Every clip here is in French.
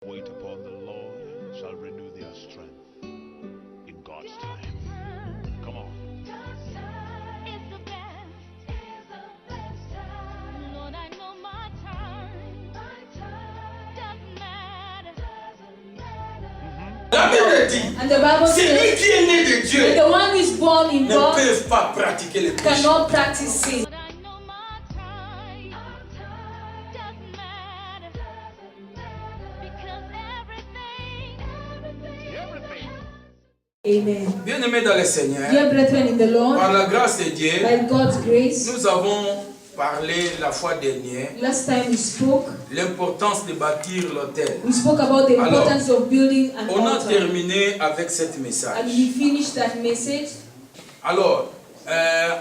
Wait upon the Lord shall renew their strength in God's time. Come on. Lord, I know my time doesn't matter. La Bible dit, And the Bible celui says, qui est né de Dieu the one who is born in ne God peut pas pratiquer les péchés. cannot practice sin. Lord, I know my time doesn't matter. Because everything. Amen. Bien-aimés dans le Seigneur, Dear brethren in the Lord, par la grâce de Dieu, by God's grace, nous avons parlé la fois dernière last time we spoke l'importance de bâtir l'autel. about the Alors, importance of building an On a altar. terminé avec cette message. And we finished that message. Alors,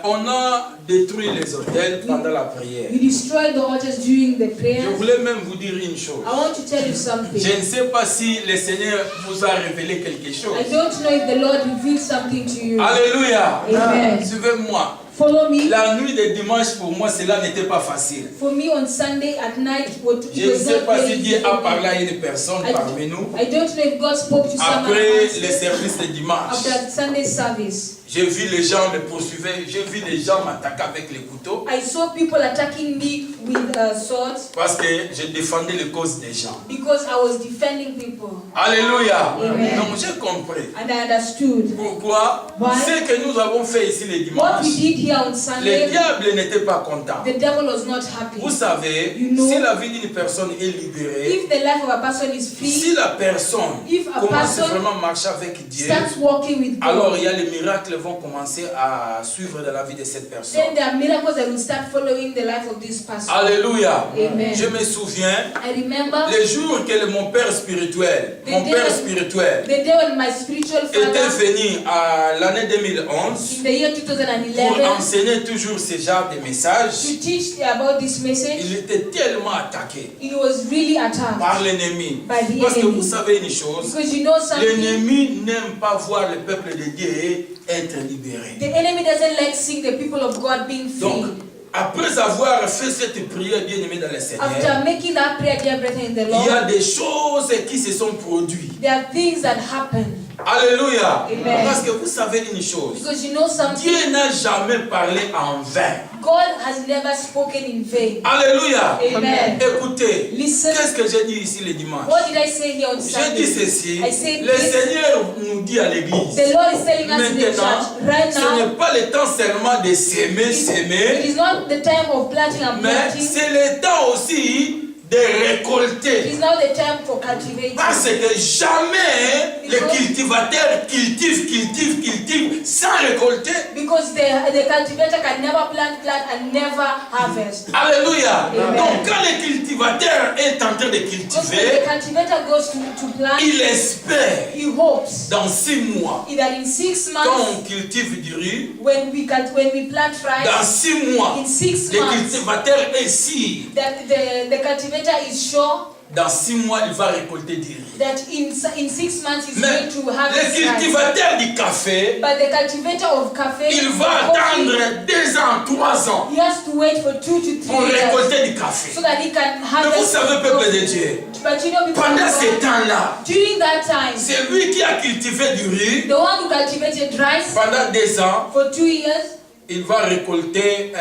on a détruit les autels pendant la prière. We destroyed the altars during the Je prayer. voulais même vous dire une chose. I want to tell you something. Je ne sais pas si le Seigneur vous a révélé quelque chose. I don't know if the Lord revealed something to you. Alléluia. Amen. Suivez-moi. Follow me. La nuit de dimanche, pour moi, cela n'était pas facile. For me on Sunday at night, it Je ne was sais not pas si very Dieu easy a for me. parlé à une personne parmi nous I don't know if God spoke to someone après else le service de dimanche. after Sunday service. J'ai vu les gens me poursuivaient, j'ai vu les gens m'attaquer avec les couteaux I saw people attacking me with swords parce que je défendais les causes des gens. because I was defending people. Alléluia. Amen. Donc j'ai compris. And I understood. Pourquoi? Why? Ce que nous avons fait ici le What dimanche, we did here on le Sunday, diable n'était pas content. the devil was not happy. Vous savez, You know, si la vie d'une personne est libérée, if the life of a person is free, si la personne if a commence person vraiment à marcher avec Dieu, starts walking with alors God, il y a les miracles vont commencer à suivre dans la vie de cette personne. then there are miracles that will start following the life of this person. Alléluia. Amen. Je me souviens, I remember les jours que mon père spirituel, the day when my spiritual était father venu à l'année 2011 in the year pour 2011 enseigner toujours ce genre de messages, to teach about this message, il était tellement attaqué it was really attacked par l'ennemi. by the Parce que enemy. vous savez une chose, Because you know something, l'ennemi n'aime pas voir le peuple de Dieu être libéré. the enemy doesn't like seeing the people of God being Donc, free. après avoir fait cette prière bien-aimée dans le Seigneur, After making that prayer, dear brethren in the il y a Lord, des choses qui se sont produites. there are things that happen. Alléluia. Amen. Parce que vous savez une chose, Because you know something, Dieu n'a jamais parlé en vain. God has never spoken in vain. Alléluia. Amen. Écoutez, Listen. qu'est-ce que j'ai dit ici le dimanche? What did I say here on J'ai dit Sunday? ceci, I said le this. Seigneur nous dit à l'église, The Lord is telling us in the maintenant, church right ce now, n'est pas le temps seulement de s'aimer, it s'aimer, is not the time of planting and mais planting. c'est le temps aussi de It récolter. is now the time for cultivating. Parce que jamais le cultivateur cultive sans récolter. Because the cultivator can never plant and never harvest. Alléluia. Amen. Donc quand le cultivateur est en train de Because when cultiver, the cultivator goes to plant, il espère he hopes dans 6 mois, that in 6 quand months, on cultive du riz, when we plant dans rice, 6 mois, in 6 le months, cultivateur est sûr, that the cultivator is sure dans 6 mois, il va récolter du riz. that in 6 months he's Mais going to le harvest rice. cultivateur du café, But the cultivator of cafe, il va attendre 2 ans, 3 ans he has to wait for 2 to 3 pour years récolter du café. so that he can Mais harvest. vous savez, peuple de Dieu, But you know, people pendant of ce God, temps-là, during that time, c'est lui qui a cultivé du riz the one who cultivated rice pendant 2 ans. for 2 years, Il va récolter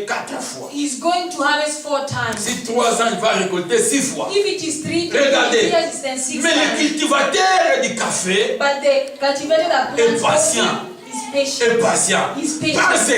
4 fois. he's going to harvest 4 times. Si 3 ans, il va récolter 6 fois. If it is 3 Regardez. years, it's then 6 Mais le times. cultivateur du café But the cultivator that est plants patient. coffee is patient. est patient. He's patient. Parce que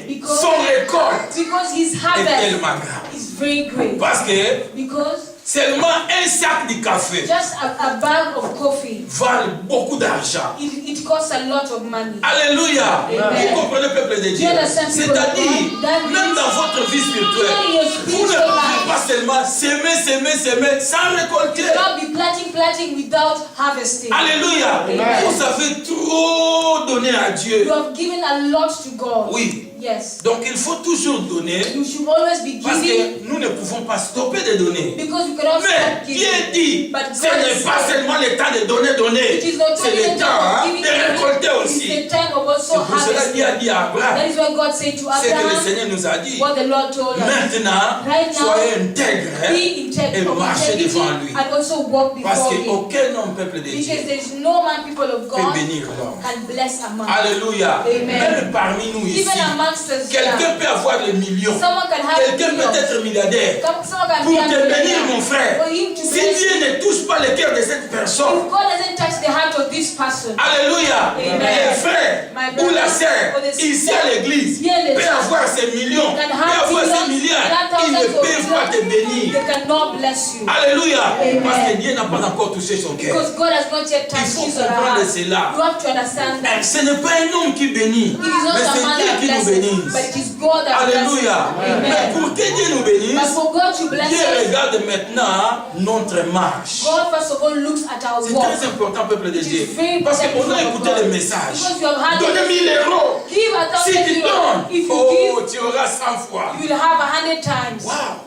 Because- son récolte Because his est harvest tellement grande. is very great. Parce que Because seulement un sac de café just a bag of coffee, vale beaucoup d'argent. it costs a lot of money. Alléluia. Amen. Vous comprenez, peuple de Dieu? understand, people of C'est-à-dire, God? That même means dans votre vie spirituelle, even in your vous ne spiritual pouvez life, pas seulement s'aimer sans récolter. you cannot be planting without harvesting. Alléluia. Amen. Vous avez trop donné à Dieu. You have given a lot to God. Oui. Yes. Donc il faut toujours donner You should always be parce giving que nous ne pouvons pas stopper de donner. because you cannot Mais stop Dieu giving. dit, But ce God n'est pas said, seulement le temps de donner, it is not c'est only le the temps time of de giving, récolter it's aussi. the time of C'est also pour cela qu'il a harvesting. dit à Abraham, That is what God said to c'est que le Abraham, Seigneur nous a dit, what the Lord told us. maintenant, Right now, soyez intègres Be et integral, marchez integrity, devant lui. and also walk Parce before Him. qu'aucun homme, peuple de Because Dieu, there is no man, people of peut God, bénir l'homme. can bless a man. Alléluia. Amen. Même parmi nous ici, Even amongst us, quelqu'un peut avoir les millions. someone can have Quelqu'un peut millions. être milliardaire. Someone can Pour be a te bénir, millionaire. mon frère, For him to si bless Dieu you. ne touche pas le cœur de cette personne, If God doesn't touch the heart of this person, alléluia, Amen. les frères My ou la brother, sœur or the ici sister, à l'église here in the peut church, avoir ces millions, can peut have avoir ces millions, milliards, can have ils ne thousands of peuvent pas te bénir. they cannot bless you. Alléluia, Amen. parce que Dieu n'a pas encore touché son cœur. Because God has not yet Il touched faut his or her comprendre heart. cela. You have to understand that. Ce n'est pas un homme qui bénit, It is not mais a c'est man Dieu that qui nous blesses, bénisse. but it is God that Alléluia. blesses. Mais Amen. pour que Dieu nous bénisse, But for God to bless Dieu us, regarde maintenant notre marche. God first of all looks at our C'est walk. très important, peuple de It is Dieu. very Parce important qu'on a for écouté God. le message. Because you have had Donnez it. 1000 euros. Give a Si thousand tu euros. donnes, If you oh, give, tu auras 100 fois. you will have 100 times. Waouh.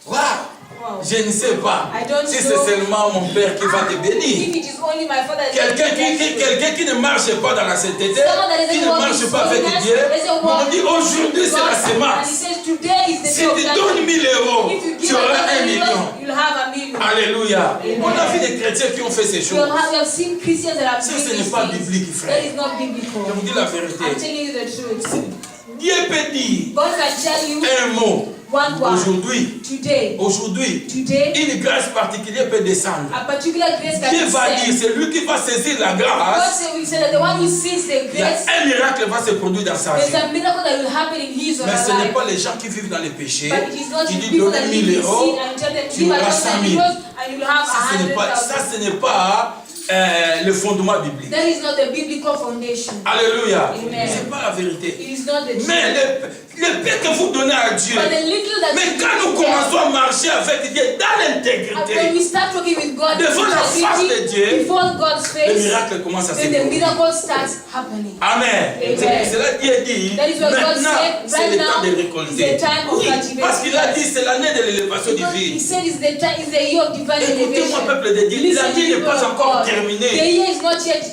Waouh. Wow. Je ne sais pas I don't si know. c'est seulement mon père qui va te bénir. If it is only my father that Quelqu'un bless you. qui ne marche pas dans la sainteté, Someone that qui doesn't ne walk marche in pas avec holiness, Dieu, doesn't on walk dit aujourd'hui c'est la And he semence. says today is the Si day of tu that. donnes 1000 euros, If you tu give auras 1 1 million. million, you'll have a million. Alléluia. Amen. On a vu des chrétiens qui ont fait ces We choses. have seen Christians that have Ça, done ce these n'est pas things. biblique, frère. That is not biblical. Je vous dis la I'm vérité. telling you the truth. Dieu peut dire God can tell you un mot. one word. Aujourd'hui, Today, une grâce particulière peut descendre. a particular grace can Dieu be va dire, sent. c'est lui qui va saisir la God grâce. said, we said that the one who sees the Il y a grace, un miracle qui va se produire dans sa there's vie. a miracle that will happen in his or Mais her ce n'est life. pas les gens qui vivent dans les péchés But it is not qui the disent people donner that 1000 live in euros. sin and tell them tu give auras 1,000 100 000. euros and you'll have Ça, 100,000. ce n'est pas le fondement biblique. That is not the biblical foundation. Alléluia. Amen. C'est pas la vérité. It is not the truth. Mais le peu que vous donnez à Dieu, But the little that mais you quand nous give to God, commençons à marcher avec Dieu dans and when l'intégrité, we start talking with God devant la face de Dieu, before God's le face, miracle commence à se then the produire. miracle starts happening. Amen. Amen. C'est pour cela Dieu dit, That is what God maintenant said, c'est right le temps now de is récolter. the time of Oui, cultivation. parce qu'il a dit c'est l'année de l'élévation Because he divine. said it's the year of divine Écoutez-moi, elevation. peuple de Dieu, Listen, l'année n'est people pas of encore God. The terminée. year is not yet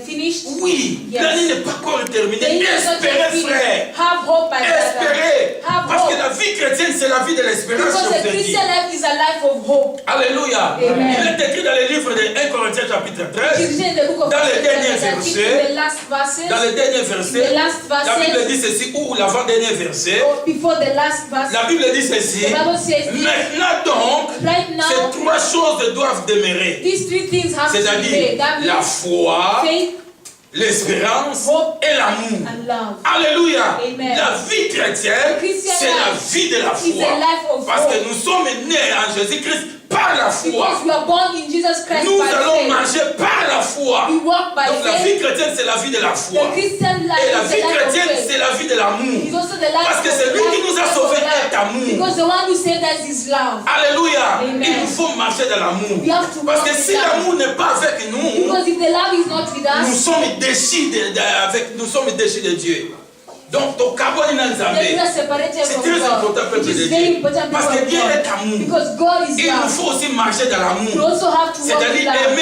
finished. Oui, Yes. l'année n'est pas encore The terminée. year is not yet Espérez, finished. frère. Have hope, my brother. Espérez. Have Parce que hope. la vie chrétienne, c'est la vie de l'espérance. Because je the vous ai dit. Christian life is a life of hope. Alléluia. Amen. Il est écrit dans le livre de 1 Corinthiens chapitre It is 13. written in the book of Dans les First derniers Corinthians, versets, the last verses, Dans le dernier verset, the last la Bible verses, dit ceci, ou l'avant-dernier verset, or before the last verse, la Bible dit ceci. the Bible says this, Maintenant donc, right now, ces trois choses doivent demeurer. these three things have to be C'est-à-dire made. That la means foi, faith l'espérance Hope et l'amour. and love. Alléluia. Amen. La vie chrétienne, The Christian c'est la life vie de la is foi. a life of Parce hope. que nous sommes nés en Jésus-Christ par la foi. Because we are born in Jesus Christ Nous by allons faith. marcher par la foi. We walk by Donc la faith. vie chrétienne, c'est la vie de la foi. The Christian life Et la is vie the life of chrétienne, faith. c'est la vie de l'amour. It's also the life Parce que of c'est lui qui love, nous a life sauvés of love. est amour. Because the one who saved us is love. Alléluia. Amen. Il nous faut marcher dans l'amour. We have to Parce walk que in si love. l'amour n'est pas avec nous, Because if the love is not with nous us, sommes déchus nous sommes déchus de Dieu. Donc, ton carbone then we inalzabé. are separated C'est from très important, God. peuple It de is very Dieu. important, Parce people que of Dieu est God. amour. Because God is Il nous love. faut aussi marcher dans We l'amour. also have to walk in C'est-à-dire love.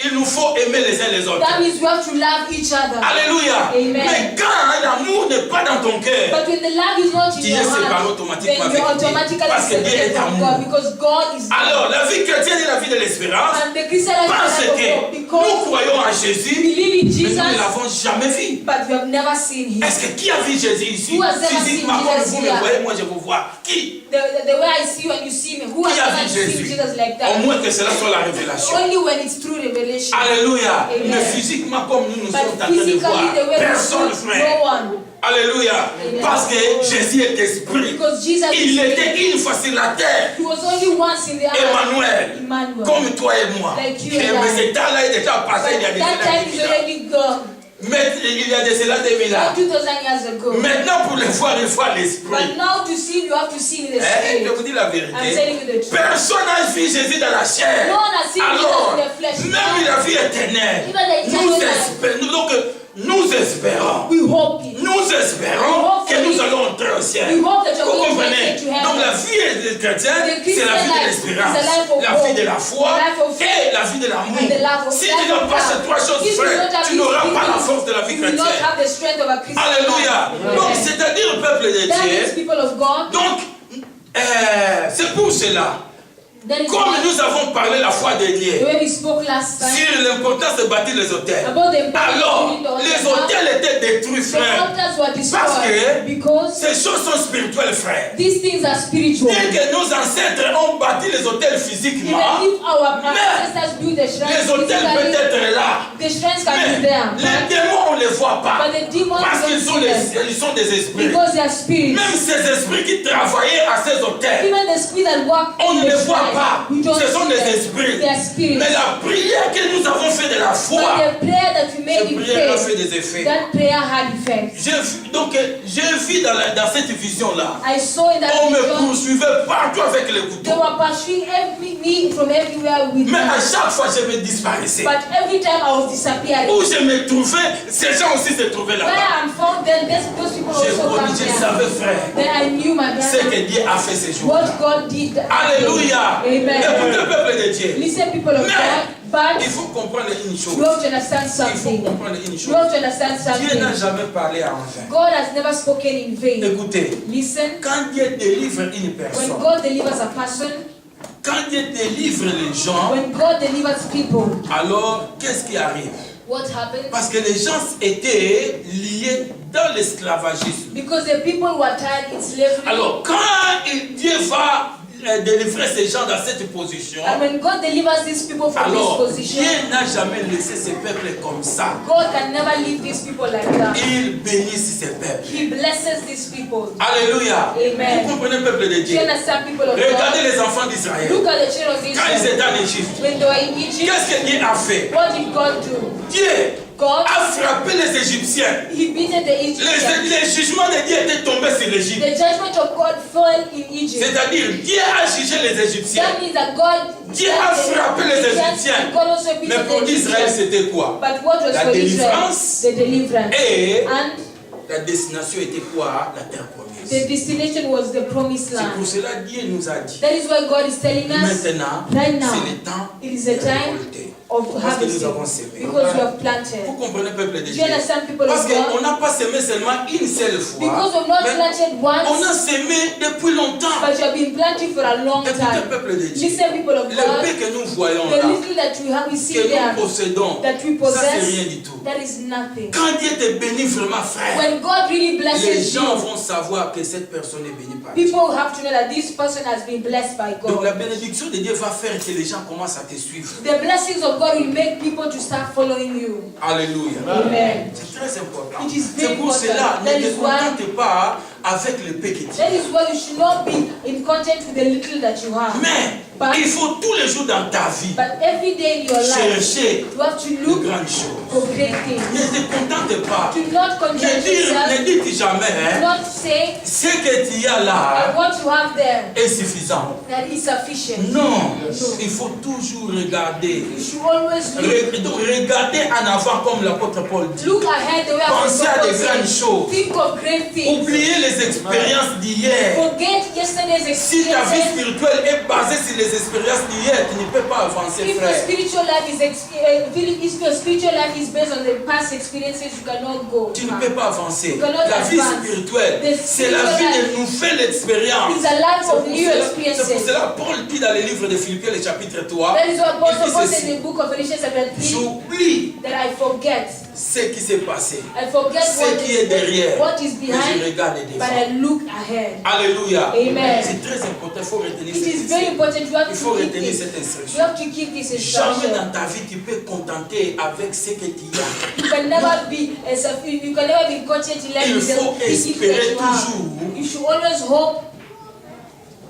il nous faut aimer les uns les autres. That means we have to love each other. Alléluia. Amen. Mais quand l'amour n'est pas dans ton cœur, But when the love is not in tu your es séparé heart, automatiquement then you're avec Dieu. automatically Parce que Dieu separated est from amour. God. Because God is love. Alors, la vie chrétienne est la vie de l'espérance. And the Christian life Parce is a life of que hope. nous Because croyons en we Jésus, believe in mais Jesus, nous ne l'avons jamais vu. but we have never seen him. Est-ce que qui a vu Jésus ici? Who has ever Physiquement, seen comme Jesus vous me here? voyez, moi je vous vois. Qui? The way I see you and you see me, who Qui a has vu ever seen Jésus? Jesus like Au that? moins que cela soit la révélation. Only when it's through revelation. Alléluia. Amen. Mais physiquement, comme nous sommes en But train de physically, voir, the way personne, we see, frère. no one. Alléluia. Amen. Parce que Jésus est esprit. Because Jesus Il is était une fois sur la terre. He was only once in the earth. Emmanuel. Emmanuel. Comme toi et moi. Like you Et and mais I. ce temps-là est déjà passé But il y a des that time is années. already gone. Mais il y a de cela 2000 ans. 2000 years ago. Maintenant, pour le voir, il faut l'esprit. But now to see, you have to see in the Eh, je spirit. vous dis la I'm vérité. telling you the truth. Personne n'a vu Jésus dans la chair. No one has seen Alors, Jesus in the flesh. même la vie éternelle, Even the eternal nous life. espérons. Donc, nous espérons. We hope it. Nous nous espérons que nous allons entrer au ciel. We hope that you're Vous going to comprenez? make it to heaven. Donc la vie des chrétiens, The c'est la vie Christian de life l'espérance, is a life of la vie hope, de la foi a life of et la vie de l'amour. and the love of Si life tu n'as of pas love. ces trois choses, If you frère, don't have tu these n'auras three pas la things, force de la vie you will not chrétienne. have the strength of a Christian Alléluia. life. Donc Amen. c'est-à-dire le peuple de That is Dieu. people of God. Donc c'est pour cela. That is Comme why nous avons parlé la fois the dernière way we spoke last time sur l'importance de bâtir les hôtels. about the importance Alors, of building the les altar, hôtels étaient détruits, the frère. altars were Parce destroyed que because ces choses sont spirituelles, frère. these things are spiritual. Bien que nos ancêtres ont bâti les hôtels physiquement, Even if our mais ancestors built the shrines les hôtels peuvent physically, être là. the shrines can Mais be there. les démons, on ne les voit pas. But the demons Parce don't qu'ils sont, see them. ils sont des esprits. Because they are spirits. Même ces esprits qui travaillaient à ces hôtels, Even the spirits that work on in ne the les voit shrine, pas. we don't Ce sont see des them. esprits. They are spirits. Mais la prière que nous avons fait de la foi, But the prayer that we made cette in prière a fait faith, des effets. that prayer had effect. J'ai vu dans cette vision-là, I saw in that on me vision, poursuivait partout avec les they couteaux. were pursuing me from everywhere with Mais à knives. chaque fois, je me disparaissais. But every time I was disappearing. Où je me trouvais, ces gens aussi se trouvaient When là-bas. I'm found, then those people J'ai also promis, come je there. savais, frère, Then I knew my ce brother, que Dieu a fait ces jours. what God did. Alléluia. Amen. Écoutez le peuple de Dieu. Listen, people of Mais God, but il faut comprendre une chose. you have to understand Il faut something. comprendre une You chose. have to understand Dieu n'a something. jamais parlé en vain. God has never spoken in vain. Écoutez, Listen, quand Dieu délivre une when personne, God delivers a person, quand Dieu délivre les gens, when God delivers people, alors qu'est-ce qui arrive? what happens? Parce que les gens étaient liés dans l'esclavagisme. Because the people were tied in slavery. Alors, quand Dieu va délivrer ces gens dans cette position, And when God delivers these people from alors this position, Dieu n'a jamais laissé ces peuples comme ça. God can never leave these people like that. Il bénit ces peuples. He blesses these people. Alléluia. Amen. Vous comprenez, peuple de Do Dieu? you understand, people of Regardez God? les enfants d'Israël. Look at the children of Quand ils Israel. étaient en Égypte, When they were in Egypt, qu'est-ce que Dieu a fait? what did God do? Dieu God, a frappé les Égyptiens. He beaten the Egyptians. Les jugements de Dieu étaient tombés sur l'Égypte. The judgment of God fell in Egypt. C'est-à-dire, Dieu a jugé les Égyptiens. That means that God Dieu a frappé les Égyptiens. God also beat Mais pour the Israël, Egyptians. c'était quoi? But what was La for délivrance Israel? The deliverance. Et And la destination était quoi? La terre promise. the destination was the promised C'est pour land. cela que Dieu nous a dit. That is why God is telling us Maintenant, right now, c'est le temps it is de a time récolter. of Parce que nous harvesting. avons semé. Because we have planted. Vous comprenez, peuple de Do Dieu? you understand, people Parce of God? qu'on n'a pas semé seulement une seule fois. Because we've not Mais planted on a once, semé depuis longtemps. but you have been planting for a long Écoutez, time. peuple de Dieu. Listen, people of Le God, paix que nous voyons the là, little that we see que there, nous possédons, that we ça c'est possess, rien du tout. that is nothing. Quand Dieu te bénit vraiment, frère, When God really les blesses gens you, vont savoir que cette personne est bénie par Dieu. people have to know that this person has been blessed by Donc la God. bénédiction de Dieu va faire que les gens commencent à te suivre. The blessings of God will make people to start following you. Alléluia. Amen. C'est très important. It is very C'est pour important. cela, That ne te is why- contente pas avec le paix que tu That as. is why you should not be in content with the little that you have. Mais But- il faut tous les jours dans ta vie But every day in your life, chercher you have to de look grandes choses. for great things. Ne te contente pas. Do not content yourself. Ne dites jamais, Do hein, not say ce que tu as that là what you have there est suffisant. that is sufficient. Non, il faut toujours regarder. You should always look. Donc, regardez en avant comme l'apôtre Paul dit. Look ahead the way Pensez à Apostle des Paul grandes said. choses. Think of great things. Oubliez les expériences d'hier. Forget yesterday's Si ta vie experiences. spirituelle est basée sur les expériences d'hier, tu ne peux pas avancer, If your frère. spiritual life is if your spiritual life is based on the past experiences, you cannot go. Tu ne peux pas avancer. You cannot La vie advance. spirituelle, The c'est la vie spiritual de nouvelle expérience. It's a life of new C'est experiences. pour cela Paul dit dans le livre de Philippiens, le chapitre 3, That is what Apostle il Paul dit said in ceci. the book of Philippians chapter 3, J'oublie that I forget. ce qui s'est passé, I forget ce qui est derrière, what is mais je behind, regarde but devant. I look ahead. Alléluia. Amen. C'est très important, il faut retenir It cette is very instruction. important. You have Il faut to keep retenir this. cette You instruction. have to keep this Jamais instruction. dans ta vie tu peux contenter avec ce que tu as. You can never be you can never be content in life Il with faut the physique that espérer you have. toujours. You should always hope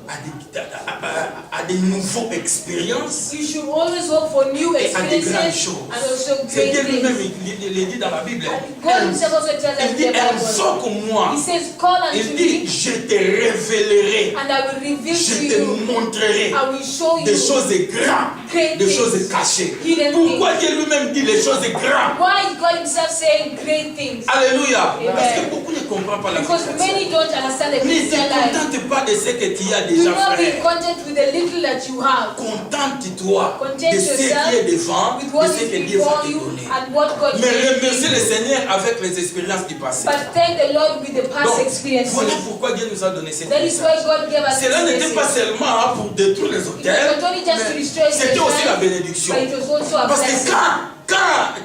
à des nouvelles expériences. You should always hope for new Et à des grandes experiences choses. and also C'est Dieu great lui-même, things. il dit dans la Bible. And God himself also tells us Il in dit, the Bible. invoque-moi. He says, call unto Il dit, me je te révélerai. and I will reveal Je to te you. montrerai I will show des you choses grandes, great des choses things. cachées. Hidden Pourquoi things. Dieu lui-même dit les choses grandes? Why is God himself saying great things? Alléluia. Amen. Parce que beaucoup ne comprennent pas la vie Because chrétienne. many don't understand the Ne te Christian life. contente pas de ce que tu as Do déjà, not be frère. content with the little that you have. Contente-toi Content de ce qui yourself est devant, with de what ce is que Dieu va before te you donner. and what God Mais will remercie le give you. Seigneur avec les expériences du passé. But thank the Lord with the past Donc, experiences. voilà pourquoi Dieu nous a donné cette That is why message. God gave us Cela this n'était pas message. seulement pour détruire les It hôtels, was not only just to mais destroy c'était aussi la Israel, bénédiction. but it was also a Parce que blessing.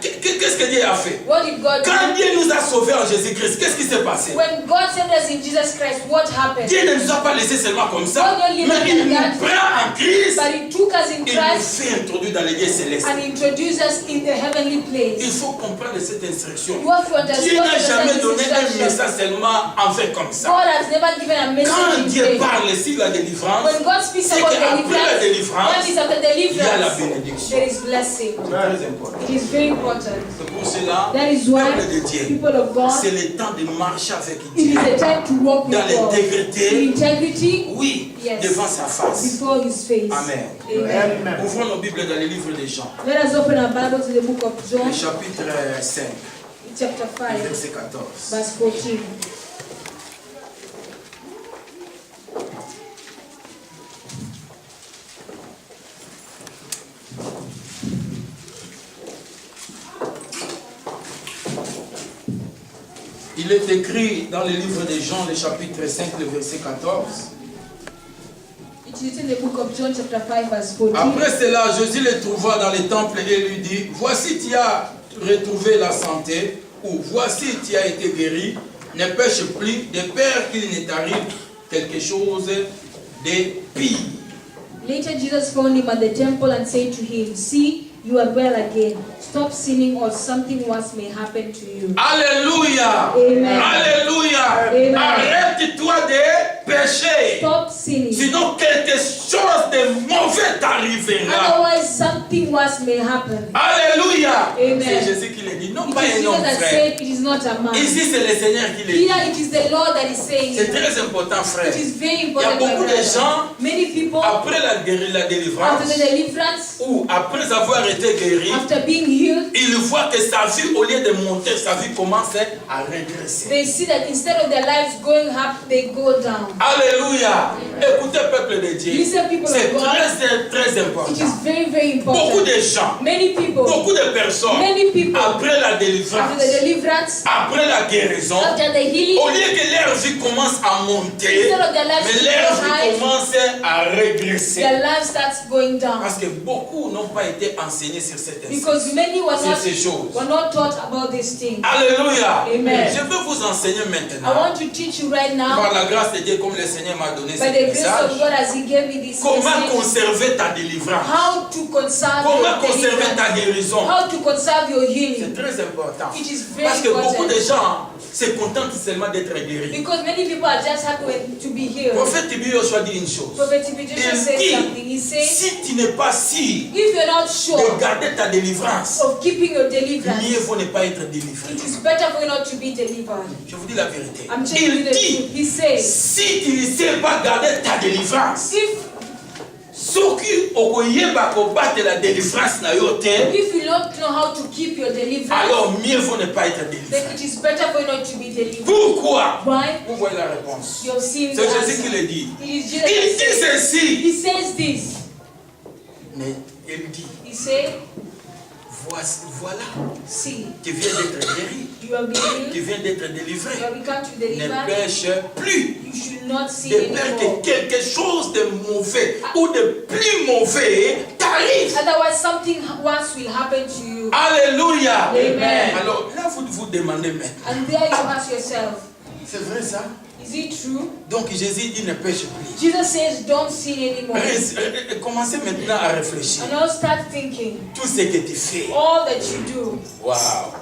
qu'est-ce que Dieu a fait? What did God do? Quand Dieu nous a sauvés en Jésus-Christ, qu'est-ce qui s'est passé? When God saved us in Jesus Christ, what happened? Dieu ne nous a pas laissés seulement comme ça, God don't leave mais us il like nous that. prend en Christ, But He took us in il nous Christ fait introduire dans les lieux célestes. and introduced us in the heavenly Il place. faut comprendre cette instruction. You have to understand Dieu n'a jamais this donné un instruction. message seulement en fait comme ça. God has never given a Quand message in Dieu vain. parle sur la délivrance, When God speaks c'est about qu'après la délivrance, when it's after il y a la deliverance, bénédiction. there is blessing. C'est très important. It is very important. C'est pour cela, That is why, peuple de Dieu, people of God, c'est le temps de marcher avec it is Dieu the time to walk with dans God. l'intégrité, In integrity, oui, Yes. devant sa face. before His face. Amen. Amen. Ouvrons nos Bibles dans les livres des Jean, Let us open our Bible to the book of John, le chapitre 5, chapter 5, verset 14. verse 14. Il est écrit dans le livre de Jean, le chapitre 5, le verset 14. It is in the book of John, chapter 5, verse 14. Après cela, Jésus le trouva dans le temple et lui dit, voici tu as retrouvé la santé, ou voici tu as été guéri, ne pêche plus, de peur qu'il ne t'arrive quelque chose de pire. Later, Jesus found him at the temple and said to him, see, you are well again. Stop sinning or something worse may happen to you. Alléluia! Amen. Alléluia! Amen. Arrête-toi de pécher. Stop sinning. Sinon quelque chose de mauvais t'arrivera. Otherwise, something worse may happen. Alléluia! Amen. C'est Jésus qui le dit, non It pas is un Jesus homme that frère. said, it is not a man. Ici c'est le Seigneur qui le dit. Here it is the Lord that is saying C'est it. très important frère. It is very Il y a important. beaucoup my de brother. gens, Many people, après la délivrance, after the deliverance, ou après avoir été guéri, after being healed, ils voient que sa vie, au lieu de monter, sa vie commence à régresser. they see that instead of their lives going up, they go down. Alléluia! Écoutez, peuple de Dieu, Listen, people of c'est God. très It important. is very, very Beaucoup important. de gens, Many people, beaucoup de personnes, many people, après la after délivrance, the deliverance, après la guérison, after the healing, au lieu que leur vie commence à monter, instead of their lives mais to leur go vie high, commence à régresser. their life starts going down. Parce que beaucoup n'ont pas été enseignés sur cette Because many sur ces choses. were not taught about these things. Alléluia. Amen. Je veux vous enseigner I maintenant, want to teach you right now, par la grâce de Dieu, comme le Seigneur m'a donné by ce the grace of message, God as He gave me this comment message, conserver ta délivrance, how to conserve comment your conserver ta deliverance, guérison. how to conserve your C'est healing. très important. It is very Parce que beaucoup de important. gens se contentent seulement d'être guéris. Because many people are just happy to be Le healed. prophète Tibi Joshua dit une chose. Prophet TB Joshua Il says dit, something. He says, si tu n'es pas sûr if you're not de sure garder ta délivrance, of keeping your deliverance, mieux vaut ne pas être délivré. it is better for you not to be delivered. Je vous dis la vérité. I'm telling you Il the dit, truth. He says, si tu ne sais pas garder ta délivrance, if soki okoyeba kobatela délivrance na yo te, you don't know how to keep your deliverance, alors mieux vaut ne pas être then délivré. it is better for you not to be delivered. Pourquoi? Why? Vous voyez la réponse. You have seen the C'est Jésus qui answer. le dit. It is Il Jesus that dit says. ceci. He says this. Mais il dit, He said, voilà, see, tu viens d'être guéri, you have been tu healed, viens d'être délivré. you have become to Ne deliver. pêche plus. You should not sin De peur anymore. que quelque chose de mauvais ou de plus mauvais t'arrive. Otherwise, something worse will happen to you. Alléluia. Amen. Alors là, vous vous demandez maintenant, And there you ask yourself, c'est vrai ça? is it true? Donc Jésus dit ne pêche plus. Jesus says, don't sin anymore. Commencez maintenant à réfléchir. And now start thinking, Tout ce que tu fais. all that you do, Waouh.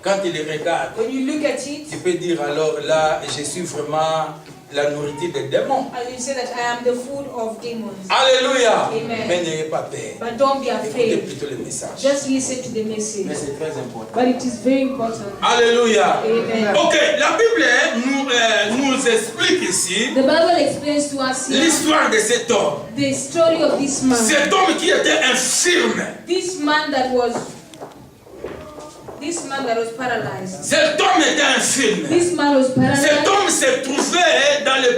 Quand tu les regardes, when you look at it, tu peux dire alors là, je suis vraiment la nourriture des démons. And you say that I am the food of demons. Alléluia. Amen. Mais n'ayez pas peur. But don't be Écoutez afraid. plutôt le message. Just listen to the Mais message. c'est très important. But it is very important. Alléluia. Amen. Ok, la Bible nous explique ici The Bible explains to us here l'histoire de cet homme. the story of this man. Cet homme qui était infirme. This man that was paralyzed. Cet homme était infirme. This man was Cet paralyzed. homme se trouvait dans les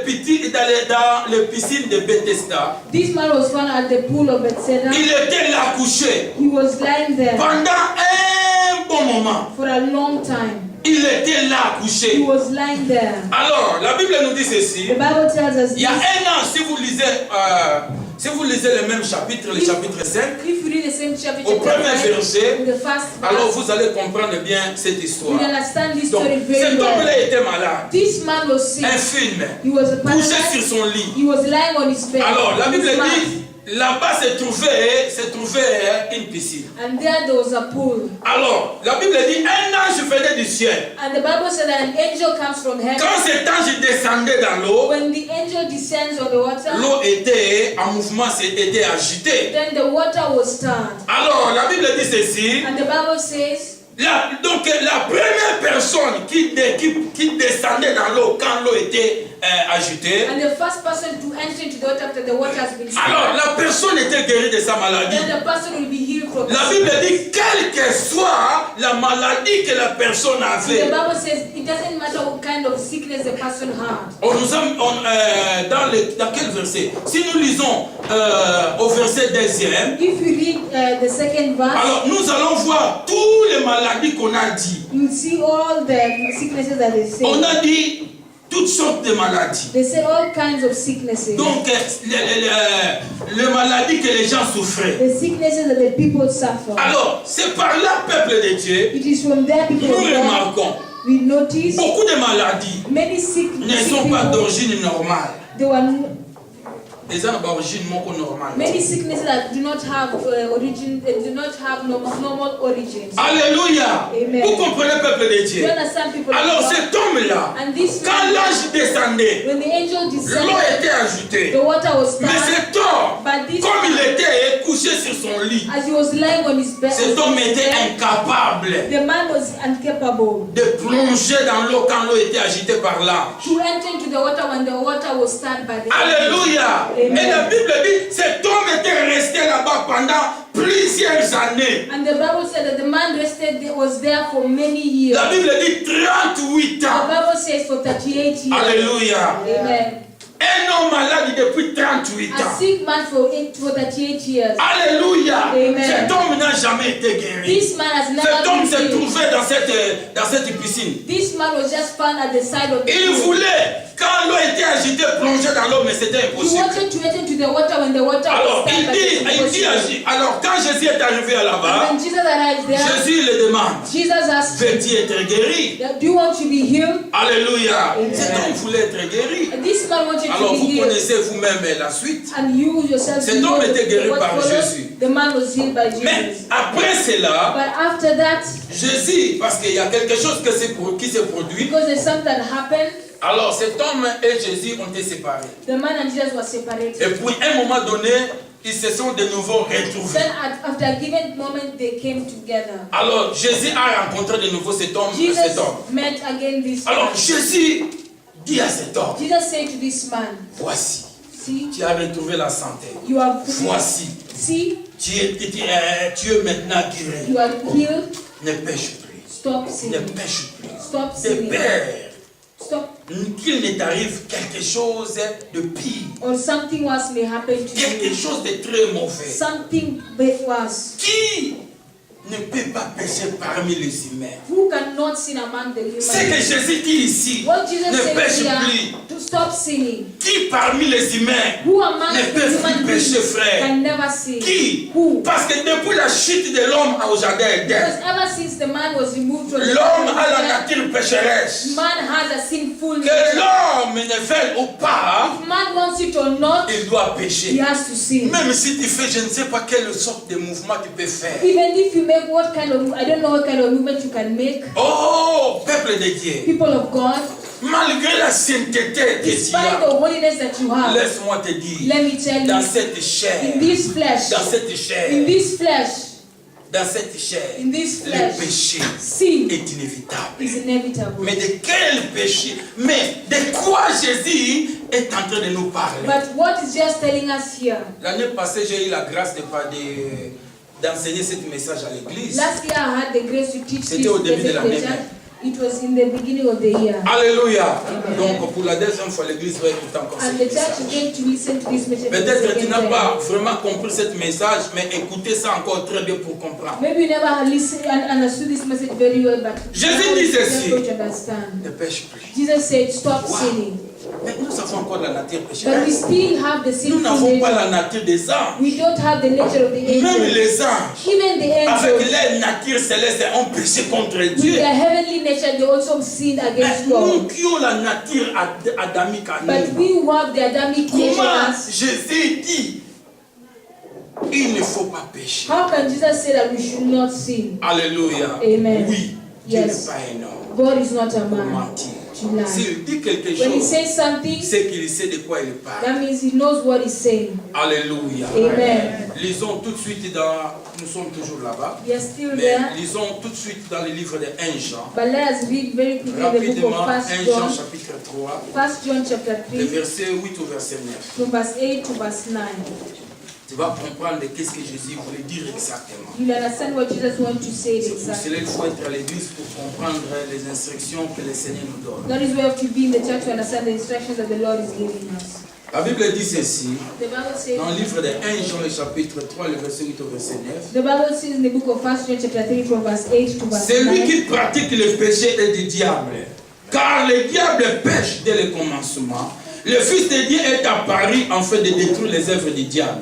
piscines de Bethesda. This man was found at the pool of Bethesda. Il était là couché He was lying there pendant un bon moment. for a long time. Il était là couché. He was lying there. Alors, la Bible nous dit ceci. The Bible tells us Il y a this. un an, si vous lisez le même chapitre, le chapitre 5, If you read the same chapter, au premier verset, in the first alors verse, vous allez comprendre bien cette you histoire. understand this Donc, story very cet well. homme-là était malade, This man was sick. infirme, He was couché sur paralyzed. son lit. He was lying on his bed. Alors, la Bible This man- dit, là-bas se trouvait une piscine. And there was a pool. Alors, la Bible dit, un ange venait du ciel. And the Bible said that an angel comes from heaven. Quand cet ange descendait dans l'eau, When the angel descends on the water, l'eau était en mouvement, était agitée. then the water was stirred. Alors, la Bible dit ceci. And the Bible says, Donc, la première personne qui descendait dans l'eau quand l'eau était agitée, and the first person to enter into the water after the water has been alors stirred, la personne était guérie de sa maladie. then the person will be healed from La Bible dit, quelle que soit la maladie que la personne The avait. Bible says it doesn't matter what kind of sickness the person had. Nous sommes dans quel verset? Si nous lisons au verset 2e, If you read the second verse, alors nous allons voir toutes les maladies qu'on a dit. you see all the sicknesses that they say. On a dit toutes sortes de maladies. They say all kinds of sicknesses. Donc, les maladies que les gens souffraient. The sicknesses that the people suffer. Alors, c'est par là, peuple de Dieu, It is from there people nous of God, remarquons we notice beaucoup de maladies many sick ne sick sont pas people. d'origine normale. They were Les gens d'origine normale. many sicknesses that do not have origin, do not have normal origins. Alléluia. Amen. Vous comprenez, peuple de You Dieu? understand, people of Alors, God? cet homme-là, And this quand man, l'ange descendait, when the angel l'eau descended, était ajoutée. the water was Mais stirred. cet homme, But this comme il man, était couché sur son lit, as he was lying on his bed, cet homme était incapable the man was incapable de plonger dans l'eau quand l'eau était agitée par l'ange. to enter into the water when the water was stirred by the angel. Alléluia. Amen. Et la Bible dit, cet homme était resté là-bas pendant plusieurs années. And the Bible said that the man was there for many years. La Bible dit 38 The ans. Bible says for 38 years. Alléluia. Amen. Un homme malade depuis 38 A ans. sick man for 38 years. Alléluia. Amen. Cet homme n'a jamais été guéri. This man has never Cet homme been s'est healed. trouvé dans cette piscine. This man was just found at the side of the Il pool. voulait, quand l'eau était agitée, plonger dans l'eau, mais c'était He impossible. wanted to enter into the water when the water Alors, was stirred, but it was impossible. alors quand Jésus est arrivé à là-bas, When Jesus arrived there, Jésus le demande, Jesus asked him, veux-tu être guéri? do you want to be healed? Alléluia. Amen. Cet homme voulait être guéri. And this man wanted Alors to be vous healed. connaissez vous-même la suite. And you yourself Cet know homme était guéri what par followed. Jésus. The man was healed by Mais Jesus. après cela, But after that, Jésus, parce qu'il y a quelque chose qui s'est produit, because there's something that happened, alors cet homme et Jésus ont été séparés. the man and Jesus were separated. Et puis à un moment donné, ils se sont de nouveau retrouvés. Then after a given moment, they came together. Alors Jésus a rencontré de nouveau cet homme. Jesus Met again this Alors man. Jésus dit à cet homme, Jesus said to this man, voici, see, tu as retrouvé la santé. you are Voici, see, tu es maintenant guéri. you are healed. Ne pêche plus. Stop Ne sinning. pêche plus. Stop Tes sinning. pères, Stop. qu'il ne t'arrive quelque chose de pire. Or something worse may happen to Quelque you. chose de très mauvais. Something worse. Qui ne peut pas pécher parmi les humains? Who cannot sin among the Ce human que beings? Jésus dit ici, What Jesus ne said pêche here, plus. to stop sinning. Qui parmi les humains Who among ne the peut human plus beings pécher, frère? can never sin? Qui? Who? Parce que depuis la chute de l'homme au jardin Because Éden, ever since the man was removed from the l'homme garden a la of Eden, nature pécheresse. man has a sinful Que nature. l'homme ne veuille ou pas, If man wants it or not, il doit he pécher. has to sin. Même si tu fais, je ne sais pas quelle sorte de mouvement tu peux faire. Even if you make what kind of, I don't know what kind of movement you can make. Oh, peuple de Dieu. People of God, Malgré la sainteté que tu Despite as, the holiness that you have, laisse-moi te dire, let me tell dans you, cette chair, in this flesh, dans cette chair, in this flesh, dans cette chair, in this le flesh, péché sin est inévitable. is inevitable. Mais de quel péché? Mais de quoi Jésus est en train de nous parler? But what is just telling us here? L'année passée, j'ai eu la grâce d'enseigner ce message à l'église. Last year I had the grace to teach C'était au this début de message l'année to the church. même. It was in the beginning of the year. Alléluia. Amen. Donc pour la deuxième fois, l'église va écouter encore ce And the church message. is going to listen to this message. Peut-être que tu again n'as then. pas vraiment compris ce message, mais écoutez ça encore très bien pour comprendre. Maybe you never had listened and understood this message very well, but Jésus now dit it's ceci. difficult to understand. Ne pêche plus. Jesus said, stop Wow. sinning. Mais nous avons encore la nature But we pécheresse. still have the Nous sinful n'avons pas la nature. nature des anges. We don't have the nature of the Même angels. les anges, Even the avec angels, leur nature céleste, ont péché contre with Dieu. their heavenly nature, they also sinned Mais against nous God. qui avons la nature adamique à But nous, we who have the Adamic nature in comment us, Jésus dit, il ne faut pas pécher. how can Jesus say that we should not sin? Alléluia. Amen. Oui, Dieu Yes. n'est pas un homme God is not a pour man mentir. to lie. S'il dit quelque When he chose, says something, c'est qu'il sait de quoi il parle. that means he knows what he's saying. Alléluia. Amen. Lisons tout de suite nous sommes toujours là-bas, We are still mais there. lisons tout de suite dans le livre de 1 Jean. But let us read very quickly the book Rapidement, of 1 1 Jean John, chapitre 3, 1 John chapter le 3, verset 8 au verset 9. from verse 8 to verse 9. Tu vas comprendre qu'est-ce que Jésus voulait dire exactement. You'll understand what Jesus wants to say C'est pour exactly. cela qu'il faut être à l'église pour comprendre les instructions que le Seigneur nous donne. That is why we have to be in the church to understand the instructions that the Lord is giving us. La Bible dit ceci, The Bible says, dans le livre de 1 Jean, le chapitre 3, le verset 8 au verset 9. the Bible says in the book of 1 John chapter 3 from verse 8 to verse Celui 9. qui pratique le péché est du diable. Car le diable pêche dès le commencement. Le Fils de Dieu est apparu afin de détruire les œuvres du diable.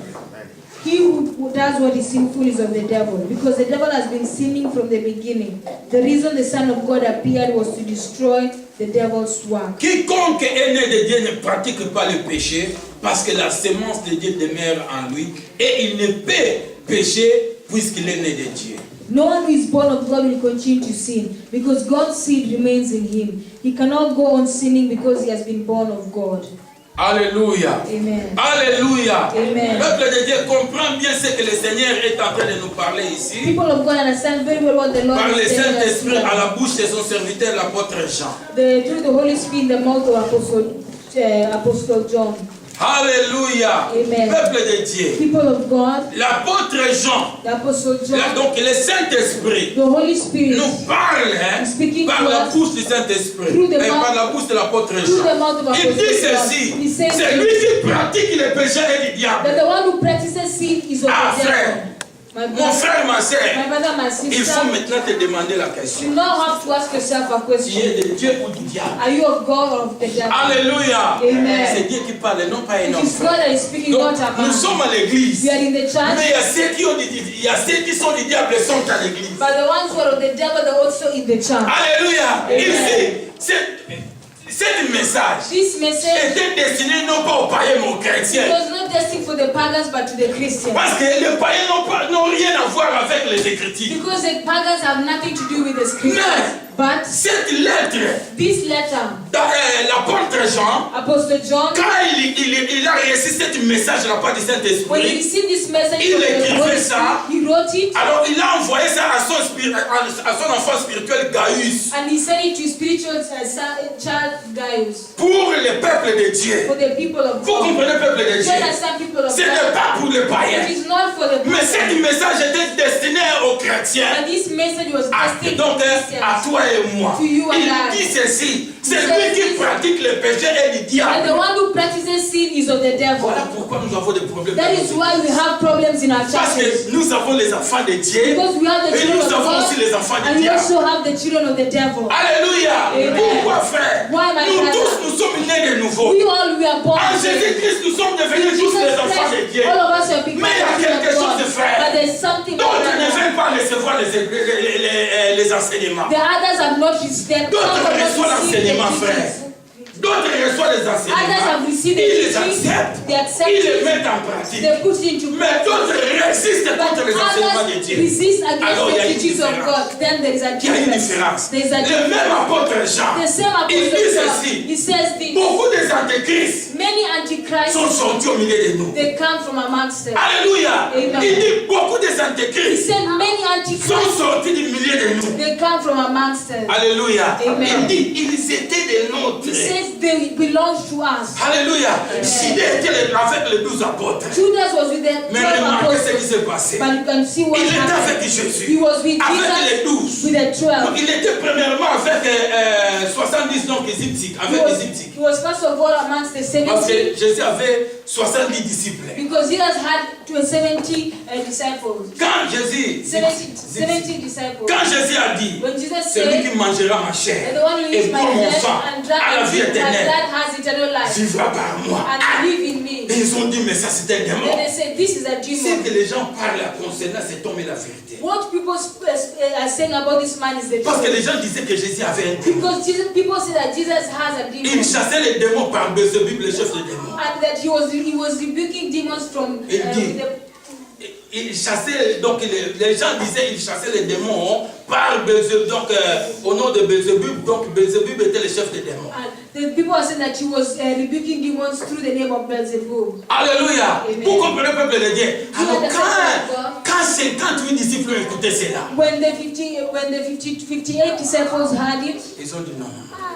He who does what is sinful is of the devil, because the devil has been sinning from the beginning. The reason the Son of God appeared was to destroy the devil's work. Quiconque est né de Dieu ne pratique pas le péché, parce que la sémence de Dieu demeure en lui, et il ne peut pécher puisqu'il est né de Dieu. No one who is born of God will continue to sin, because God's seed remains in him. He cannot go on sinning because he has been born of God. Alléluia. Amen. Alléluia. Amen. Le peuple de Dieu comprend bien ce que le Seigneur est en train de nous parler ici. People of God understand very well what the Lord Par le is telling us Saint-Esprit à here. la bouche de son serviteur, l'apôtre Jean. Through the Holy Spirit in the mouth of Apostle John. Alléluia. Amen. Peuple de Dieu. People of God, L'apôtre Jean, the Apostle là, John, donc le Saint-Esprit, the Holy Spirit, nous parle Speaking par to la us bouche du Saint-Esprit through the et mouth- par la bouche de l'apôtre through the Jean. mouth of Il Apostle dit John. ceci, He says c'est lui qui pratique le péché et du diable. that the one who practices sin is of Ah, the devil. frère. My Mon brother, frère, ma my soeur, brother, my il sister, faut maintenant te demander la you question. now have to ask yourself a Tu es question. de Dieu ou du diable? Are you of God or of the devil? Alléluia. Amen. C'est Dieu qui parle, non pas un It homme. is God frère. that is speaking, Donc, not a nous man. sommes à l'église. We are in the Mais church, il y a ceux qui sont du diable sont à l'église. but the ones who are of the devil are also in the church. Alléluia. Amen. Ici, ce message This message était destiné non pas aux païens mais aux chrétiens. was not destined for the pagans but to the Christians. Parce que les païens n'ont rien à voir avec les Écritures. Because the pagans have nothing to do with the scriptures. But Cette lettre, this letter, l'apôtre Jean, Apostle John, quand il a reçu ce message de la part du when he Saint-Esprit, received this message Il from the écrivait Holy ça. Spirit, he wrote it alors il a envoyé ça à son enfant spirituel Gaius and he sent it to his spiritual child Gaius pour le peuple de Dieu. for the people of Vous God. comprenez, peuple de You Dieu? understand, people of Ce n'est God? pas pour les païens. It is not for the Mais ce pagans. message était destiné aux chrétiens. But this message was destined Donc to à Christians. toi et moi. To you and Il I. dit ceci. C'est lui qui pratique le péché et du And the diable. one who practices sin is of the devil. Voilà pourquoi nous avons des problèmes. That is why we have problems in our Parce churches. que nous avons les enfants de Dieu. Because we have the Et children nous of avons God aussi les enfants du and we diable. also have the children of the devil. Alléluia. Amen. Pourquoi, frère? Why, my Nous brother? tous, nous sommes nés de nouveau. We all we are born En again. Jésus-Christ, nous sommes devenus In tous Jesus les enfants de Christ, Dieu. all of us have become Mais il y a children quelque of chose God. de frère. But there's something D'autres ne about veulent pas recevoir les enseignements. the others have not received. D'autres reçoivent l'enseignement, frère. D'autres reçoivent les Others enseignements. have received the Ils les teaching, acceptent. they accept Ils les it, mettent en pratique. they put it into Mais d'autres résistent But contre les enseignements de others Dieu. resist against Alors, il y a the une teachings of différence. God. Then there is a Il y a une difference. différence. There is a Le même difference. apôtre Jean, The same il dit apostle John, ceci. he says this. Beaucoup des antéchrists Many antichrists, sont sortis au milieu de nous. they come from amongst us. Alléluia. Amen. Il dit beaucoup des He antéchrists said many sont antichrists, sortis du milieu de nous. they come from amongst us. Alléluia. Amen. Il dit ils étaient des nôtres. He says they belong to us. Alléluia. Judas était avec les 12 apôtres. Judas was with the Mais 12 remarquez ce qui apostles. s'est passé. But you can see what Il était happened. avec Jésus. He was with Avec les Jesus, 12. with the Donc 12. il était premièrement avec 70 donc égyptiques. He was first of all amongst the Parce 70 que Jésus avait 70 disciples. because Jesus had 70 disciples. Quand Jésus, 70 disciples. quand Jésus a dit, When Jesus c'est lui said, qui mangera ma "And chair the one who et eats my boit mon flesh sang and drink à la vie my éternelle blood has eternal life vivra par moi. and live in me." Et ils ont dit, mais ça c'est un démon. Then they said, "This is a Ce demon." que les gens parlent concernant cet homme est la vérité. What people are saying about this man is the Parce que truth. les gens disaient que Jésus avait un démon. Because people say that Jesus has a Il demon chassait les démons par Bézébub, le chef des démons. and that he was rebuking demons from Il dit, the il chassait, donc les gens disaient il chassait les démons par Bézébub, donc au nom de Bézébub, donc Bézébub était le chef des démons. and the people are saying that he was rebuking demons through the name of Beelzebub. Alléluia. Amen. Vous comprenez, peuple de Dieu. Alors understand quand 58 disciples ont écouté cela, When the 58 disciples heard it, ils ont dit non.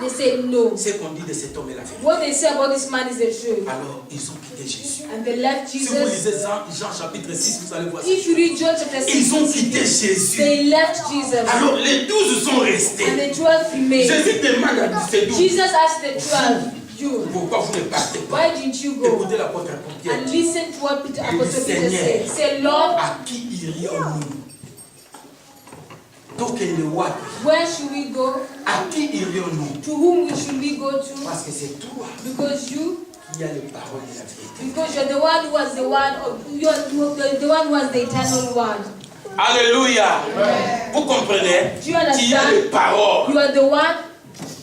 they said no. Ce qu'on dit de cet homme est la vérité. What they say about this man is the truth. Alors ils ont quitté Jésus. And they left Si vous Jesus. lisez Jean chapitre 6, vous allez voir ça. If you read John chapter 6, Ils ont quitté Jésus. they left Jesus. Alors les 12 sont And restés. the 12 remained. Jésus demande à ces 12, Jesus asked the 12, you, pourquoi vous ne partez pas? why didn't you go? Écoutez l'apôtre Pierre. And listen to what Peter, Il Apostle dit, Peter Seigneur, said. Say, Lord, à qui irions-nous? Donc le roi, where should we go? à qui irions-nous? To whom should we go to? Parce que c'est toi Because you, qui as les paroles de la vérité. because you're the one who was the one of, you're the one who was the eternal one. Alléluia. Vous comprenez? Do you understand? Qui a les paroles You are the one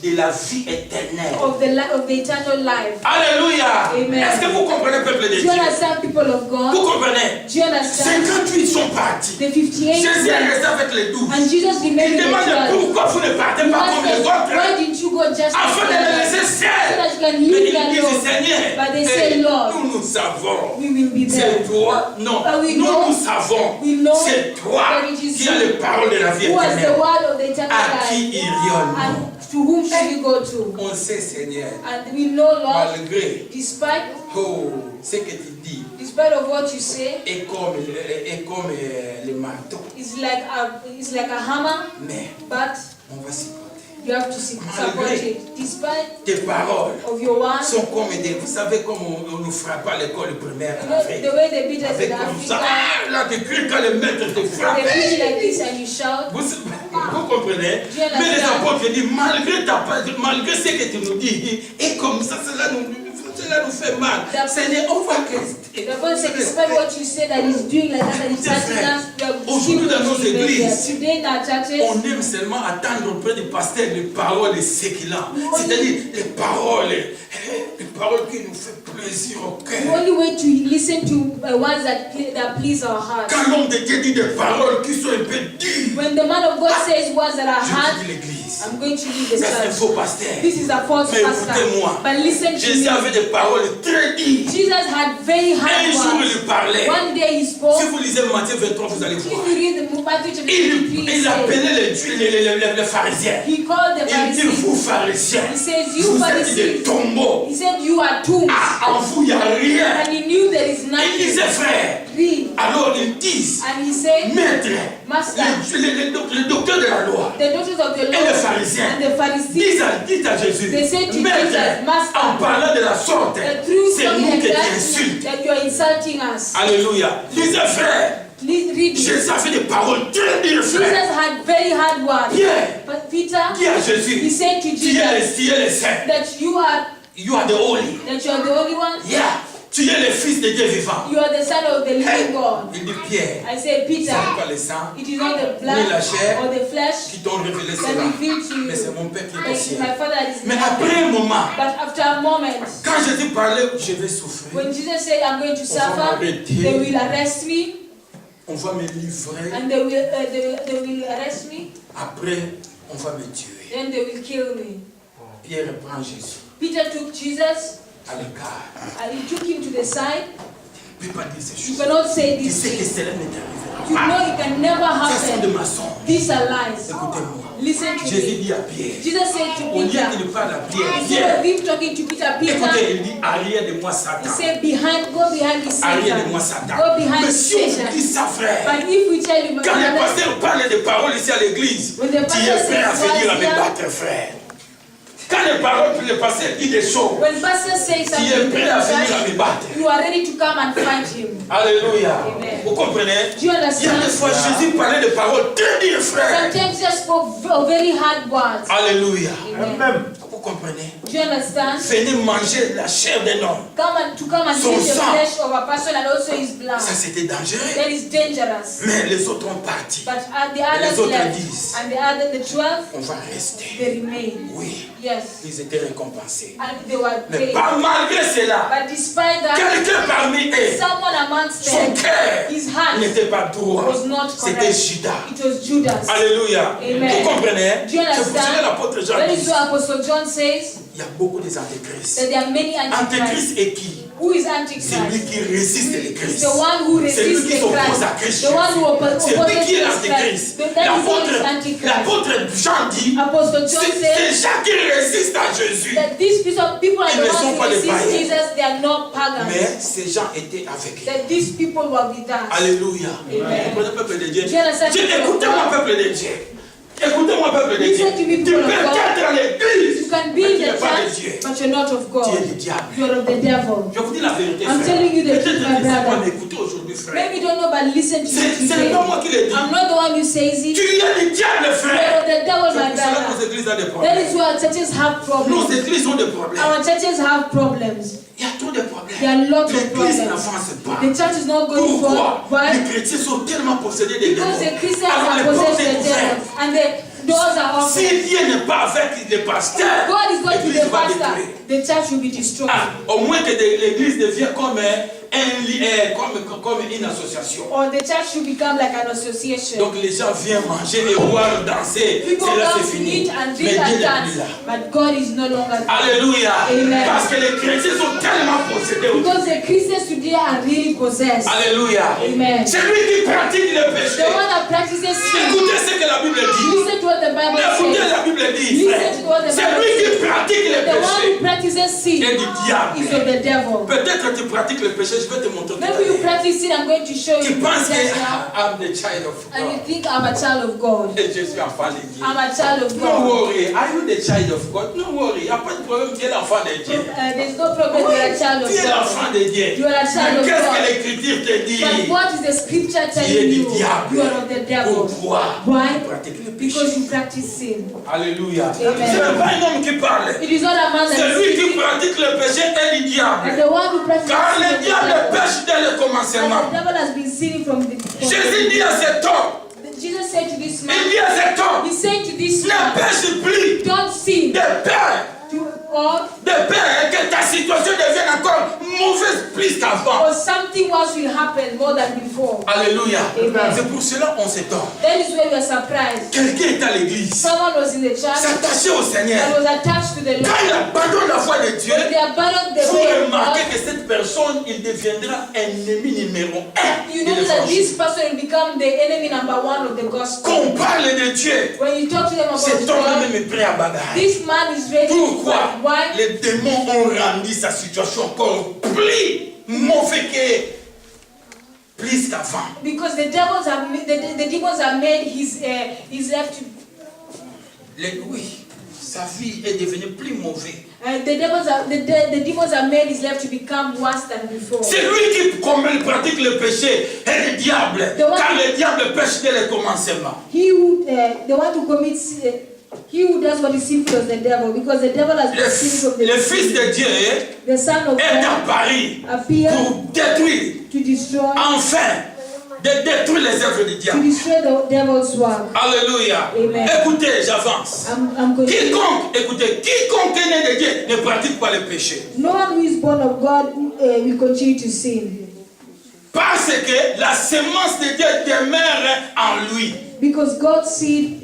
de la vie éternelle. of the eternal life. Alléluia. Amen. Est-ce que vous comprenez, peuple de Do you Dieu? understand, people of Vous God? comprenez? Do you understand? 58 sont partis. The 58 Jésus est went, resté avec les 12. and Jesus Il remained with the demande 12. pourquoi vous ne partez He pas asked comme les them, autres why didn't you go just afin de like les them? laisser So seuls. that you can Mais leave ils them disent, alone. Seigneur, But they say, Lord, nous savons. we will be there. C'est toi. Non, But we nous know- savons. we know C'est toi that it is qui as les paroles de la vie Who was the éternelle. word of the eternal À qui life? irions-nous? And to whom should we go to? On sait, Seigneur, And we know, Lord, malgré despite ce que tu dis, of what you say, et comme le marteau, it's like a hammer, mais but on va supporter. you have to support it. Despite Tes paroles of your word, sont comme des... Vous savez comme on nous frappe à l'école primaire you en know, Afrique. the way they beat us Avec in comme ça, Africa, là tu cries quand le maître te frappe. they beat you like this and you shout. Vous comprenez? Dieu la Mais les garde. apôtres disent, malgré ce que tu nous dis, et comme ça, cela nous fait mal. Seigneur, on va rester. The Bible says, despite what you say that he's doing like that it's hurting us, we are Aujourd'hui, dans nos still going to be there. églises, Today in our churches, On aime seulement attendre auprès du pasteur les paroles séculantes. C'est-à-dire les paroles qui nous font plaisir au the cœur. only way to listen to words that please our hearts. Quand l'homme de Dieu dit des paroles qui sont un peu dures, When the man of God says words that are je hard, dis l'église. I'm going to leave the Ça, c'est un church. faux pasteur. This is a false Mais pastor. écoutez-moi. But listen to Jésus me. avait des paroles très dures. Jesus had very Un hard jour, il words. lui parlait. One day he spoke. Si vous lisez Matthieu 23, vous allez If voir. you read the Matthew chapter 23, Il appelait les pharisiens. he called the Il dit, Pharisees. vous pharisiens, He says, you vous êtes des Pharisees. tombeaux. He said, you are tombs. Ah, en vous, il n'y a rien. And he knew there is Il nothing. disait, frère, Read. alors ils disent, And he said, maître, Master, le docteur de la loi, the daughters of the et Lord les pharisiens, and the Pharisees, dites à Jésus, they said to maître, Jesus, Master, en parlant de la sorte, that through c'est something nous like qui that, t'insultons. that you are insulting us. Alléluia. Disait, frère, Read it. Jésus avait des paroles très dures, Jesus frère. had very hard words. Pierre, But Peter, dis à Jésus, he said to tu es Jesus le saint. that you are You are the holy. the only one. Yeah. Tu es le fils de Dieu vivant. You are the son of the living Hey, God. il dit Pierre, I say, Peter, c'est pas le sang it is not the blood ni la chair or the flesh qui t'ont révélé that cela, revealed to mais you. c'est mon Père qui est au It's ciel. my Father that is in Mais heaven. après un moment, But after a moment, quand Jésus parlait, je vais souffrir, when Jesus said, I'm going to suffer, m'arrêter. they will arrest me, on va me livrer, and they will arrest me, après on va me tuer. then they will kill me. Pierre reprend Jésus Peter took Jesus, à l'écart. and he took him to the side. Il ne peut pas dire ces You choses. cannot say Tu these sais que things. cela ne t'arrivera You pas. know it can never Ça c'est de happen. mensonge. These are lies. Écoutez-moi. Listen to Jésus me. dit à Pierre, Jesus said to au lieu Peter, qu'il parle à Pierre, instead Pierre, of him talking to Peter, écoutez, Peter, il dit arrière de moi he Satan. said, go behind me, Arrière de Satan. moi Satan. Go behind Mais me, si on dit Satan. ça, frère, But if we tell you, quand les brother, pasteurs parlent de paroles ici à l'église, when the tu es pastor prêt à says venir à words me here, battre, frère. Quand les paroles, puis le pasteur dit des choses, when pastor says tu es something, prêt à venir à me battre. you are ready to come and fight him. Alléluia. Amen. Vous comprenez? Do you Il y a understand? des fois, Jésus parlait de paroles très dures, frère. Sometimes Jesus spoke very hard words. Alléluia. Amen. Vous comprenez? Do you understand? Venez manger la chair d'un homme. Come and Son eat the sang. flesh of a person and also his blood. Ça, c'était dangereux. That is dangerous. Mais les autres ont parti. But the les others autres left, disent, and the 12, on va rester. they remained. Oui, Yes, ils étaient récompensés. and they were Mais paid. pas malgré cela, But despite that, quelqu'un parmi eux, someone amongst son them, cœur his heart n'était pas droit. was not C'était correct. Judas. It was Judas. Alléluia. Amen. Vous comprenez? Do you C'est pour cela que understand? l'apôtre Jean That is dit, what Apostle John says, il y a beaucoup des antéchrists. that there are many antichrists. Antéchrist est qui? Who is C'est lui Antichrist? qui résiste le It's Christ. the one who C'est lui resists qui the s'oppose à Christ. Christ. The one who C'est lui opposes qui est Christ. l'antéchrist. That is the Antichrist. L'apôtre Jean dit, Apostle John c'est says ces gens qui résistent à Jésus. that these people are Ils ne the sont ones pas who des resist païens. Jesus, they are not pagans. Mais ces gens étaient avec lui. That these people were with us. Alléluia. Amen. Écoutez, peuple de Dieu. Dieu, la sainte Écoutez-moi, peuple de Dieu. Écoutez-moi, peuple de Dieu. Listen to me, Tu people peux of God. être à l'église, You can mais be in tu n'es the pas de church, Dieu. but you're not of Tu God. es du diable. You're of the devil. Je vous dis la vérité, I'm frère. telling you the Peut-être truth, que my tu ne sais pas brother. m'écouter aujourd'hui, frère. Maybe you don't know, but listen to me C'est today. pas moi qui l'ai dit. I'm not the one who says Tu it. es du diable, You're frère. of the devil, C'est my pour cela que nos brother. églises ont des That problèmes. is why our churches have Nos problems. églises ont des problèmes. Our churches have problems. Il y a trop de problèmes. There are lots of L'église problems. n'avance pas. The church is not going Pourquoi? forward. Why? Les chrétiens sont tellement possédés des Because the démons. Christians Alors are les portes possessed sont with the ouvertes. devils, and the doors are open. Si Dieu n'est pas avec les pasteurs, God is not with l'église the va pastor. détruire. The church will be destroyed. Ah, au moins que l'église devienne comme comme une association. Or the church should become like an association. Donc les gens viennent manger et boire, danser. People C'est là, come c'est to fini. eat and Mais drink Dieu and n'est plus dance, là. but God is no longer there. Alléluia. Amen. Parce que les chrétiens sont tellement possédés aujourd'hui. Because the Christians today are really possessed. Alléluia. Amen. C'est lui qui pratique le péché. The one that practices sin. Écoutez ce que la Bible dit. Listen to what the Bible Écoutez says. la Bible dit, Listen frère. to what the C'est Bible lui qui says. pratique le The one péché. who practices sin Et du diable. is of the devil. Peut-être que tu pratiques le péché, je vais te montrer tout à Maybe you l'heure. practice sin, I'm going to show Tu you. penses que Yes, now. I'm the child of And you God. think I'm a child of God. Et je suis enfant de Dieu. I'm a child of No God. worry. Are you the child of God? No worry. Il n'y a pas de problème. Tu es l'enfant de Dieu. There's no problem, you're a child Tu es of God. l'enfant de Dieu. You are a child Mais of qu'est-ce God. que l'Écriture te dit? But what is the scripture Tu es telling du you? diable. You are of the devil. Pourquoi? Why? Tu pratiques le péché. Because you practice sin. Alléluia. Amen. Ce n'est pas un homme qui parle. It is not a man that C'est is lui qui speaking, pratique le péché et le and diable. the one who practices Car sin le is the diable devil. pêche dès le And commencement. the devil has been sinning from the Jésus dit à cet homme, Jesus said to this il man, dit à cet homme, he said to this ne man, pêche plus don't sin. de peur, Or que ta situation devienne encore mauvaise plus qu'avant. something else will happen more than before. Alléluia. Amen. C'est pour cela qu'on s'étonne. That is where we are surprised. Quelqu'un est à l'église, Someone was in the church s'attacher au Seigneur. that was attached to the Quand Lord. il abandonne la foi de Dieu, They abandoned the vous way of remarquez God. que cette personne, il deviendra ennemi numéro 1 You de know that l'évangile. this person will become the enemy number one of the gospel. Quand on parle de Dieu, When you talk to them about cet homme God, même est prêt à bagarrer. this man is ready to Pourquoi? fight. Why? Les démons ont rendu sa situation encore plus mauvaise plus qu'avant. Because the devils have the demons have made his life to Oui, sa vie est devenue plus mauvaise. the demons have made his life to become worse than before. C'est lui qui pratique le péché et le diable. The one- Car le diable pêche dès le commencement. He who the one who commits He who does what is sinful is the devil, because the devil has been sinning from the Le Fils de Dieu The Son of est God apparu appeared pour détruire, to destroy enfin, de détruire les œuvres du to diable. destroy the devil's work. Alléluia. Amen. Écoutez, j'avance. I'm continuing. Quiconque, écoutez, quiconque est né de Dieu ne pratique pas le péché. No one who is born of God will continue to sin, Parce que la sémence de Dieu demeure en lui. because God's seed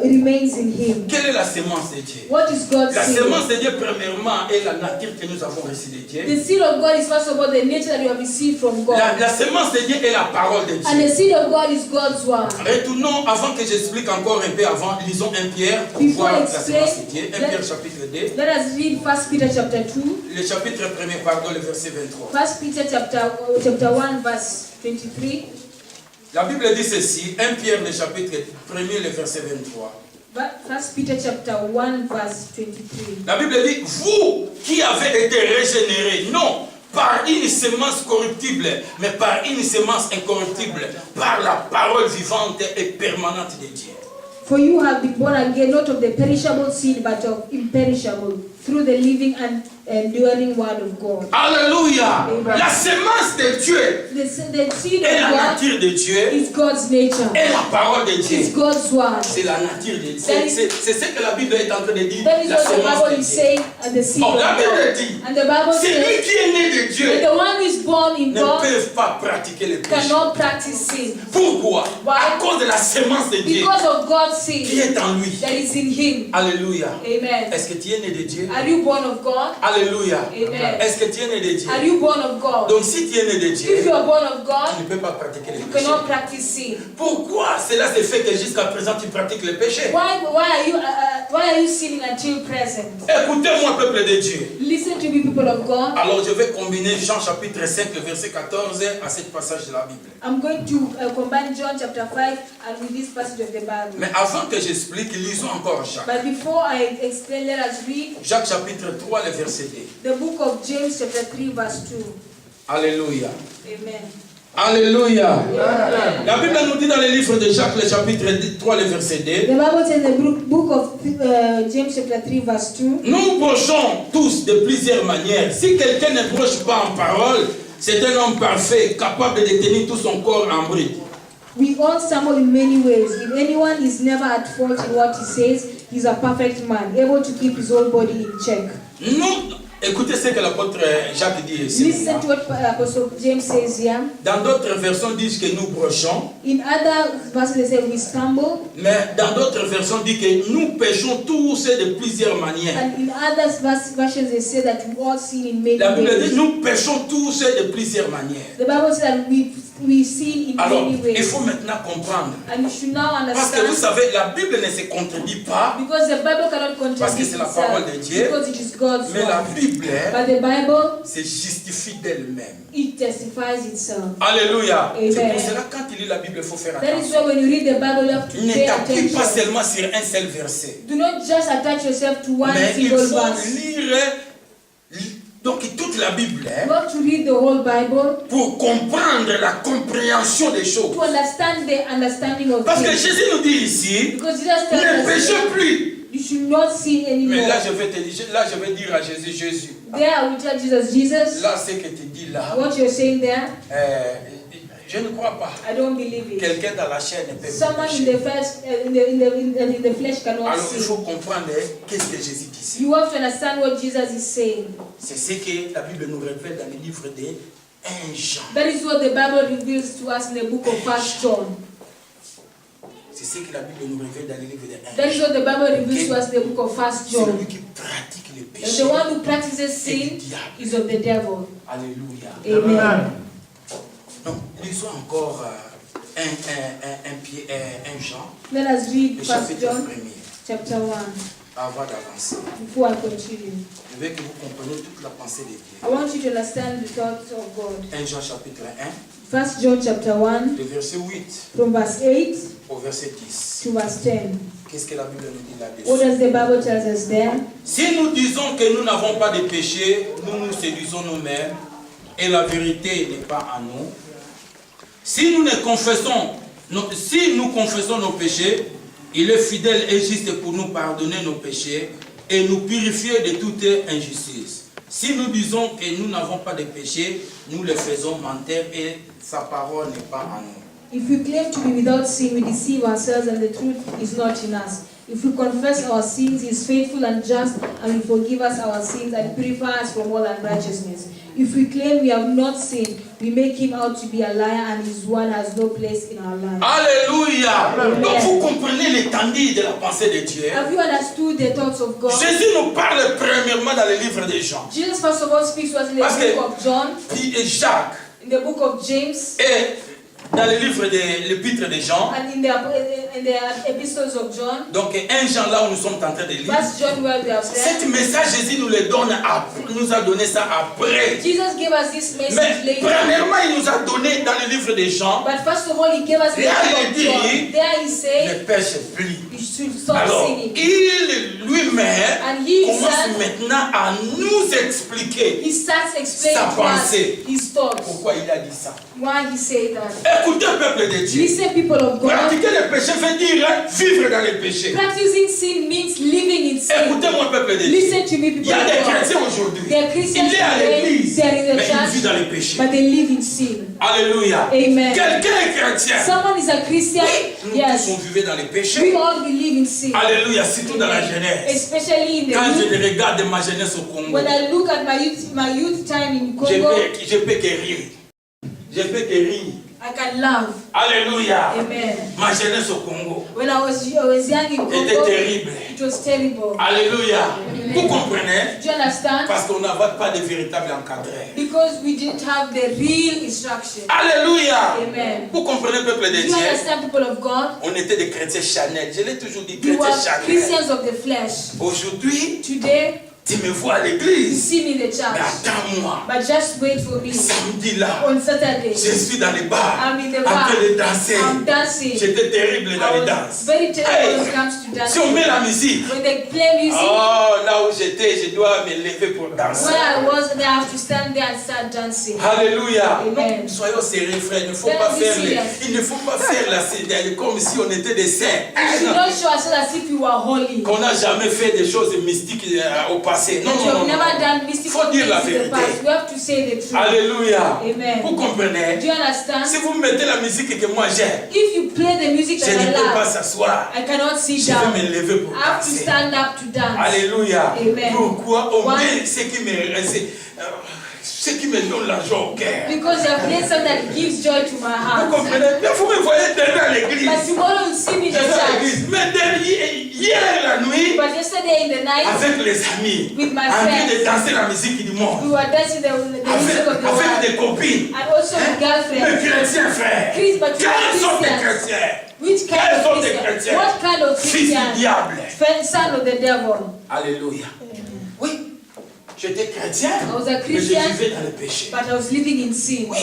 remains in him. Quelle est la sémence de Dieu? What is God's La seed? sémence de Dieu, premièrement, est la nature que nous avons reçue de Dieu. The seed of God is first of all the nature that you have received from God. La sémence de Dieu est la parole de And Dieu. the seed of God is God's word. Retournons, avant que j'explique encore un peu avant, lisons 1 Pierre pour Before voir I la sémence de Dieu. 1 explain, Pierre chapitre 2, Let us read 1 Peter chapter 2. le chapitre 1er, pardon, le verset 23. 1 Peter chapter 1 verse 23. La Bible dit ceci, 1 Pierre, le chapitre 1er, le verset 23. 1 Peter chapter 1 verse 23. La Bible dit, vous qui avez été régénérés, non par une semence corruptible, mais par une semence incorruptible, par la parole vivante et permanente de Dieu. For you have been born again, not of the perishable seed, but of imperishable, through the living and enduring word of God. Alléluia. Amen. La semence de Dieu The seed et of la God nature de Dieu is God's nature. et la parole de It's Dieu. God's word. C'est la nature de Dieu. That is- C'est ce que la Bible est en train de dire. That is La what the semence Bible de is Dieu. saying at the seed Bon, of la Bible God. dit, And the Bible celui says qui est né de that Dieu the one who is born in ne God peut pas pratiquer le péché. cannot practice sin. Pourquoi? Why? À cause de la semence de Dieu Because of God's qui seed est en lui. that is in him. Alléluia. Amen. Est-ce que tu es né de Dieu? Are you born of God? Alléluia. Amen. Est-ce que tu es né de Dieu? Are you born of God? Donc si tu es né de If Dieu, you are born of tu God, ne peux pas pratiquer le you péché. cannot practice sin. Pourquoi cela se fait que jusqu'à présent tu pratiques le péché? Why are you sinning until present? Écoutez-moi, peuple de Dieu. Listen to me, people of God. Alors je vais combiner Jean chapitre 5, le verset 14 à ce passage de la Bible. I'm going to combine John chapter 5 and with this passage of the Bible. Mais avant que j'explique, lisons encore Jacques. But before I explain, let us read Jacques chapitre 3, le verset 2. the book of James chapter 3 verse 2. Alléluia. Amen. Alléluia. La Bible nous dit dans le livre de Jacques, le chapitre 3, le verset 2. The Bible says in the book of James chapter 3 verse 2. Nous brochons tous de plusieurs manières. Si quelqu'un ne broche pas en parole, c'est un homme parfait, capable de tenir tout son corps en bride. We all stumble in many ways. If anyone is never at fault in what he says, he's a perfect man, able to keep his whole body in check. Nous, écoutez ce que l'apôtre Jacques dit ici. Listen to what Apostle James says here. Dans d'autres versions, disent que nous brochons, In other verses, they say we stumble, mais dans d'autres versions, dit que nous péchons tous de plusieurs manières. and in other versions, they say that we all sin in many La Bible dit ways. nous péchons tous de plusieurs manières. The Bible says that we sin in Alors, many il ways. faut maintenant comprendre. And you should now Parce que vous understand, savez, la Bible ne se contredit pas, because the Bible cannot Parce que contradict c'est la parole de itself, Dieu. because it is God's mais la word. Bible But the Bible, se justifie d'elle-même. it testifies itself. Alléluia. Amen. C'est pour cela que quand tu lis la Bible, il faut faire That is attention. why when you read the Bible, you have to Ne pay t'appuie pas attention. seulement sur un seul verset. Do not just attach yourself to one Mais il single faut verse. lire donc toute la Bible You have to read the whole Bible pour comprendre la compréhension des choses. to understand the understanding of Parce que things. Jésus nous dit ici, Because Jesus ne tells us péchez plus. you should not sin Mais anymore. là je vais dire à Jésus, Jésus, There I will tell Jesus, là ce que tu dis là, what you're saying there, je ne crois pas. I don't believe it. Quelqu'un dans la chair ne peut pas Someone in pécher. the flesh, in the flesh cannot Alors il faut sin. comprendre qu'est-ce que Jésus dit ici. You have to understand what Jesus is saying. C'est ce que la Bible nous révèle dans le livre de 1 Jean. That is what the Bible reveals to us in the book of 1 John. C'est ce que la Bible nous révèle dans le livre de 1 That is Jean. what the Bible reveals to us in the book of 1 Celui John. qui pratique le And péché. the one who practices sin is of the devil. Alléluia. Amen. Donc, lisons encore 1 Jean, Let us read le 1 chapitre John 1er, chapter 1 avant d'avancer. before I continue. Je veux que vous compreniez toute la pensée de Dieu. I want you to understand the thoughts of God. 1 Jean chapitre 1, 1 John chapter 1 le verset 8 from verse 8 au verset 10. to verse 10. Qu'est-ce que la Bible nous dit What là-dessus? does the Bible tell us there? Si nous disons que nous n'avons pas de péché, nous nous séduisons nous-mêmes et la vérité n'est pas en nous. Si nous confessons nos péchés, Il est fidèle et juste pour nous pardonner nos péchés et nous purifier de toute injustice. Si nous disons que nous n'avons pas de péché, nous le faisons mentir et sa parole n'est pas en nous. If we claim to be without sin, we deceive ourselves and the truth is not in us. If we confess our sins, he is faithful and just and will forgive us our sins and purify us from all unrighteousness. If we claim we have not sinned, we make him out to be a liar and his word has no place in our lives. Alléluia. Amen. Donc vous comprenez l'étendue de la pensée de Dieu. Have you understood the thoughts of God? Jésus nous parle premièrement dans le livre de Jean. Jesus first of all speaks to us in the Parce que- book of John, Puis Jacques in the book of James, et dans le livre de l'épître de Jean. and in the epistles of John. Donc 1 Jean là où nous sommes en train de lire. First John where we have Cet read. message Jésus nous le donne après, nous a donné ça après. Jesus gave us this message Mais later. premièrement il nous a donné dans le livre de Jean. But first of all, he gave us the Là, book il of dit, John. There he Ne said, pêche plus. you should stop Alors sinning. il lui-même And he commence said- maintenant à nous expliquer He starts explaining Sa to us pensée. his thoughts. pourquoi il a dit ça. Why he said that. Écoutez peuple de Dieu. Listen, people of God. Pratiquer le péché veut dire vivre dans le péché. Practicing sin means living in sin. Écoutez-moi peuple de Dieu. Listen to me, Il people y a of des God. chrétiens aujourd'hui. They are Christians Il est à today, l'église, they are in the mais il vit dans le church, péché. but they live in sin. Alléluia. Amen. Quelqu'un est chrétien. Someone is a Christian. Nous tous Yes. on vivait dans le péché. We all believe in sin. Alléluia, surtout dans la jeunesse. Especially in the Quand je youth. regarde ma jeunesse au Congo, When I look at my youth time in je Congo, peux que rire. Je peux que rire. I can love. Alléluia. Amen. Ma jeunesse au Congo When I was young in était Congo, terrible. it was terrible. Alléluia. Vous comprenez? Do you understand? Parce qu'on n'avait pas de véritable encadré. Because we didn't have the real instruction. Alléluia. Amen. Vous comprenez, peuple de Do you Dieu? understand, people of God? On était des chrétiens charnels. Je l'ai toujours dit, We were chrétiens charnels. Christians of the flesh. Aujourd'hui, Today, tu me vois à you l'église. see me in the Mais church. attends-moi. But just wait for me. Samedi là, On Saturday, je suis dans les bars. I'm in the En bar. train de danser. I'm dancing. J'étais terrible dans les I was danses. very terrible Hey, when it comes to si on met dancing. la musique, When they play music, oh, là où j'étais, je dois me lever pour danser. where I was, they have to stand there and start dancing. Alléluia. Amen. Donc, soyons sérieux, frère. Il ne faut Don't pas be faire serious. il ne faut pas faire la CDL comme si on était des saints. You should not show ourselves as if you were holy. Qu'on n'a jamais fait des choses mystiques au passé. Non, That you non, have non. never non. done mystical Faut dire things la in the vérité. past. We have to say the truth. Alléluia. Amen. Vous Do comprenez? you understand? Si vous mettez la musique que moi j'aime, If you play the music je that ne I peux pas love, s'asseoir. I cannot sit Je down. vais me lever pour I have to danser. stand up to dance. Alléluia. Amen. Pourquoi on Why? met ce qui me donne la joie au cœur. Because you have played something that gives joy to my Vous heart. comprenez? Mais vous me voyez demain à l'église. But tomorrow you see me in Je the vais à church. l'église. Mais hier la nuit, But yesterday in the night, avec les amis, With my en train de friends. danser la musique du we monde. were dancing the music of the Avec world. des copines. And also with Mes girlfriends. chrétiens, frère. Chris, but you are Quels sont tes Christians. chrétiens? Which kind Quels of sont tes Christian? chrétiens? What kind of Fils du Christian? diable. Son of the devil. Alléluia. Oui, j'étais chrétien, I was a mais je Christian, vivais dans le péché. but I was living in sin. Oui,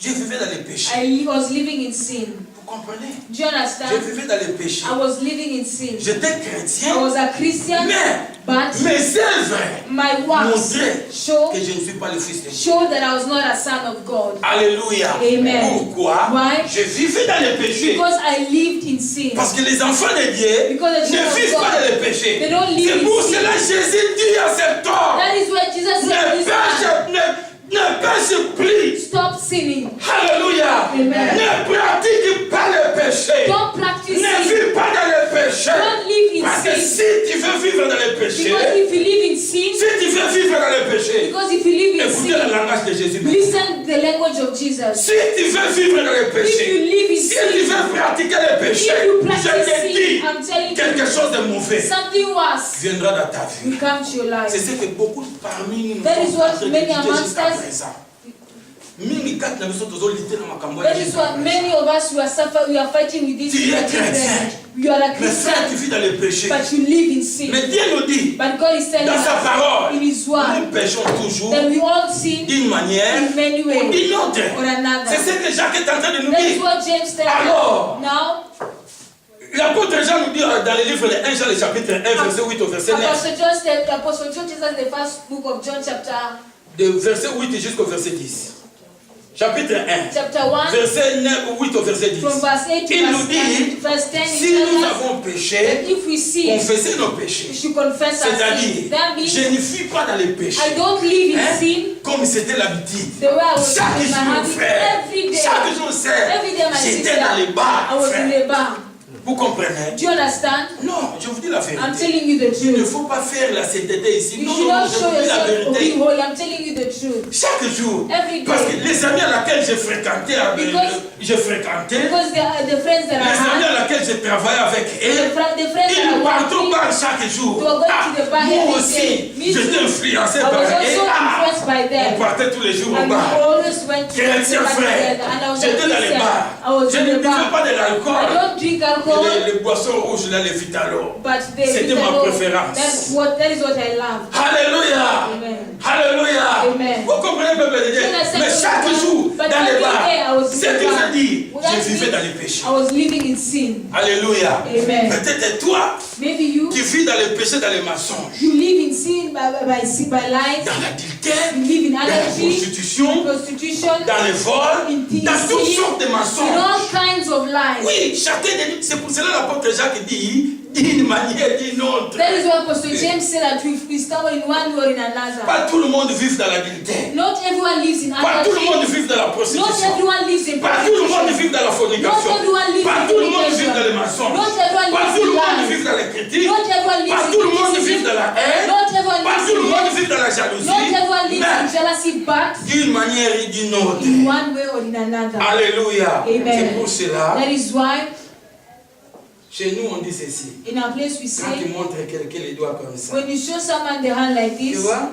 je vivais dans le péché. I was living in sin. Vous comprenez? Do you Je understand? vivais dans le péché. I was living in sin. J'étais I chrétien, was a Christian, mais but mes œuvres my works montraient show que je ne suis pas le fils de Dieu. show that I was not a son of God. Alléluia. Amen. Pourquoi? Why? Je vivais dans le péché. Because I lived in sin. Parce que les enfants de Dieu Because the ne children of vivent God, pas dans le péché. they don't live C'est in pour sin. cela que Jésus dit à cet homme, That is why Jesus said to this man, ne pêche plus. stop sinning. Alléluia. Amen. Ne pratique pas le péché. Don't practice Ne sin. vis pas dans le péché. Don't live in Parce que sin. si tu veux vivre dans le péché, Because if you live in sin, si tu veux vivre dans le péché, because if you live in écoutez le sin, langage de Jésus. listen to the language of Jesus. Si tu veux vivre dans le If you péché, live in si tu sin, veux pratiquer le péché, if you je practice te sin, dis, I'm telling quelque you, chose de mauvais something worse viendra dans ta vie. will come to your C'est life. ce que beaucoup parmi nous That is sont what en train de many lutter amongst jusqu'à us- présent. Mingi kati na biso tozolite na makambo ya That is Jésus. what many of us we are fighting with this. Tu es chrétien. chrétien. You are a Mais frère, tu Christian, vis dans le péché. but you live in sin. Mais Dieu nous dit, But God is telling dans sa us parole, in His word nous péchons toujours that we all sin d'une manière in many ou ways d'une autre. or another. C'est ce que Jacques est en train de nous That is dire. what James tells Alors, us. Now, l'apôtre Jean nous dit dans le livre de 1 Jean, le chapitre 1, verset 8 au verset 9. Apostle John said, Apostle John tells us the first book of John chapter De verset 8 jusqu'au verset 10. chapitre 1, chapter 1, verset 9, 8 au verset 10. from verse 8 to Il nous verse dit, 10, verse 10, si it nous tells us avons that péché, if we sin, confessez nos we péchés. should confess our sins. C'est-à-dire, That means je ne fuis pas dans les péchés. I don't live in Hein? sin Comme c'était l'habitude. the way I was Chaque in my jour, habit frère. every day. Chaque jour, Every day, my j'étais sister, dans les bars, I was in frère. the bar. Vous comprenez? Do you understand? Non, je vous dis la I'm vérité. telling you the Il ne truth. faut pas faire la sainteté ici. You Non, should non, not je show vous dis la yourself to be vérité. holy. I'm telling you the truth. Chaque jour. Every day. Parce que les amis à laquelle j'ai fréquenté, Because the friends that I les amis had, à laquelle j'ai travaillé avec eux, the friends that I ils partent au worked bar chaque jour. They were going to the bar Moi every aussi, day. Me j'étais too. influencé I par was eux. also influenced by On them. partait tous les jours au And we bar. always went to the Chrétien bar frère, together. And I was a j'étais dans les Christian. bars. I was Je in ne the buvais bar. pas de I l'alcool. don't drink alcohol, Les boissons rouges, là, les Vitalo. but the C'était ma préférence. that is what I love. Alléluia. Amen. Alléluia. Amen. Vous comprenez, peuple de Dieu? Mais chaque jour, But dans les every bars, day I was in c'est the ce que bar. je dis. Well, Je that vivais means dans les péchés. I was living in sin. Alléluia. Amen. Peut-être toi Maybe you qui vis dans les péchés, dans les mensonges, live in sin by lies. dans l'adultère, You live in dans la adultery, prostitution, prostitution, dans les vols, in thieves, dans toutes sortes de in all mensonges. kinds of lies. Oui, chacun de nous, c'est pour cela l'apôtre Jacques dit d'une manière, d'une autre. That is why Apostle James said that we stumble in one way or in another. Pas tout le monde vit dans l'adultère. Not everyone lives in Pas tout le monde adultery. vit dans la Not prostitution. everyone lives in Pas tout le monde prostitution. vit dans la Not fornication. everyone lives Pas in tout le monde vit fornication. dans les mensonges. Not everyone Pas lives tout le in monde lies. vit dans les critiques. Not everyone Pas lives tout le in monde vit criticism. dans la haine. Not everyone Pas lives tout le in monde hate. vit dans la Not jalousie. everyone lives in Mais jealousy, but d'une manière et d'une autre. in one way or in another. Alléluia. Amen. C'est pour cela, That is why chez nous on dit ceci. in our place we Quand tu say, montres quelqu'un les doigts comme ça. when you show someone the hand like Tu this, vois?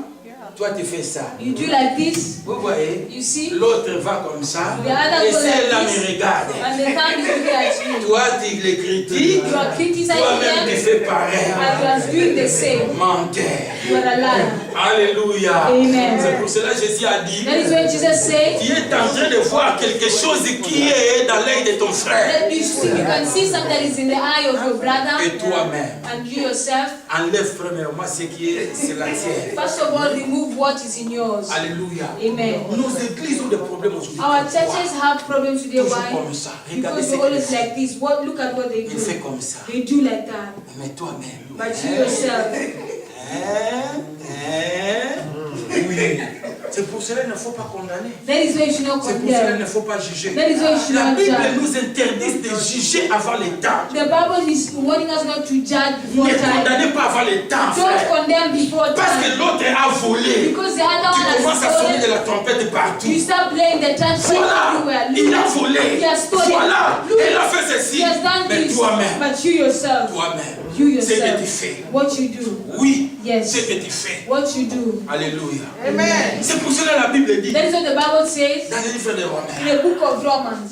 Toi tu fais ça. you do like this, Vous voyez? you see, L'autre va comme ça. The other Et goes like celle-là this. me regarde. and the hand is looking at you. Toi tu les critiques. You are criticizing Toi-même tu them, fais pareil. and you are doing the same. Menteur. You are a liar. Alléluia. Amen. C'est pour cela que Jésus a dit, That is when Jesus said, tu es en train de voir quelque chose qui est dans l'œil de ton frère. that you can see something that is in the eye of your brother, Et toi-même, and you yourself, enlève premièrement ce qui est la tienne. first of all, remove what is in yours. Alléluia. Amen. Nos églises ont des problèmes aujourd'hui. Our churches have problems today. Toujours Why? comme ça. Regardez Because ce they're always qu'ils font. like this. Look at what they Il fait do. comme ça. They do like that. Mais toi-même. But you yourself, Oui. C'est pour cela qu'il ne faut pas condamner. that is why you should not C'est pour cela qu'il condemn. ne faut pas juger. That is why you should La not Bible judge. nous interdit de juger avant le temps. The Bible is warning us not to judge before Ne time. condamnez pas avant le temps, Don't frère. condemn before Parce que time. l'autre a volé. Because the other Tu one commences à has sonner de stolen. la trompette partout. You start playing the trumpet Voilà, everywhere. il a Look, volé. he has stolen. Voilà, Look, elle a fait ceci. he has done Mais this. toi-même, But you yourself, toi-même, you ce que tu yourself, fais. what you do, Oui, Yes. ce que tu fais. what you do. Alléluia. Amen. C'est pour cela que la Bible dit That is what the Bible says dans le livre de in Romains, the book of Romans.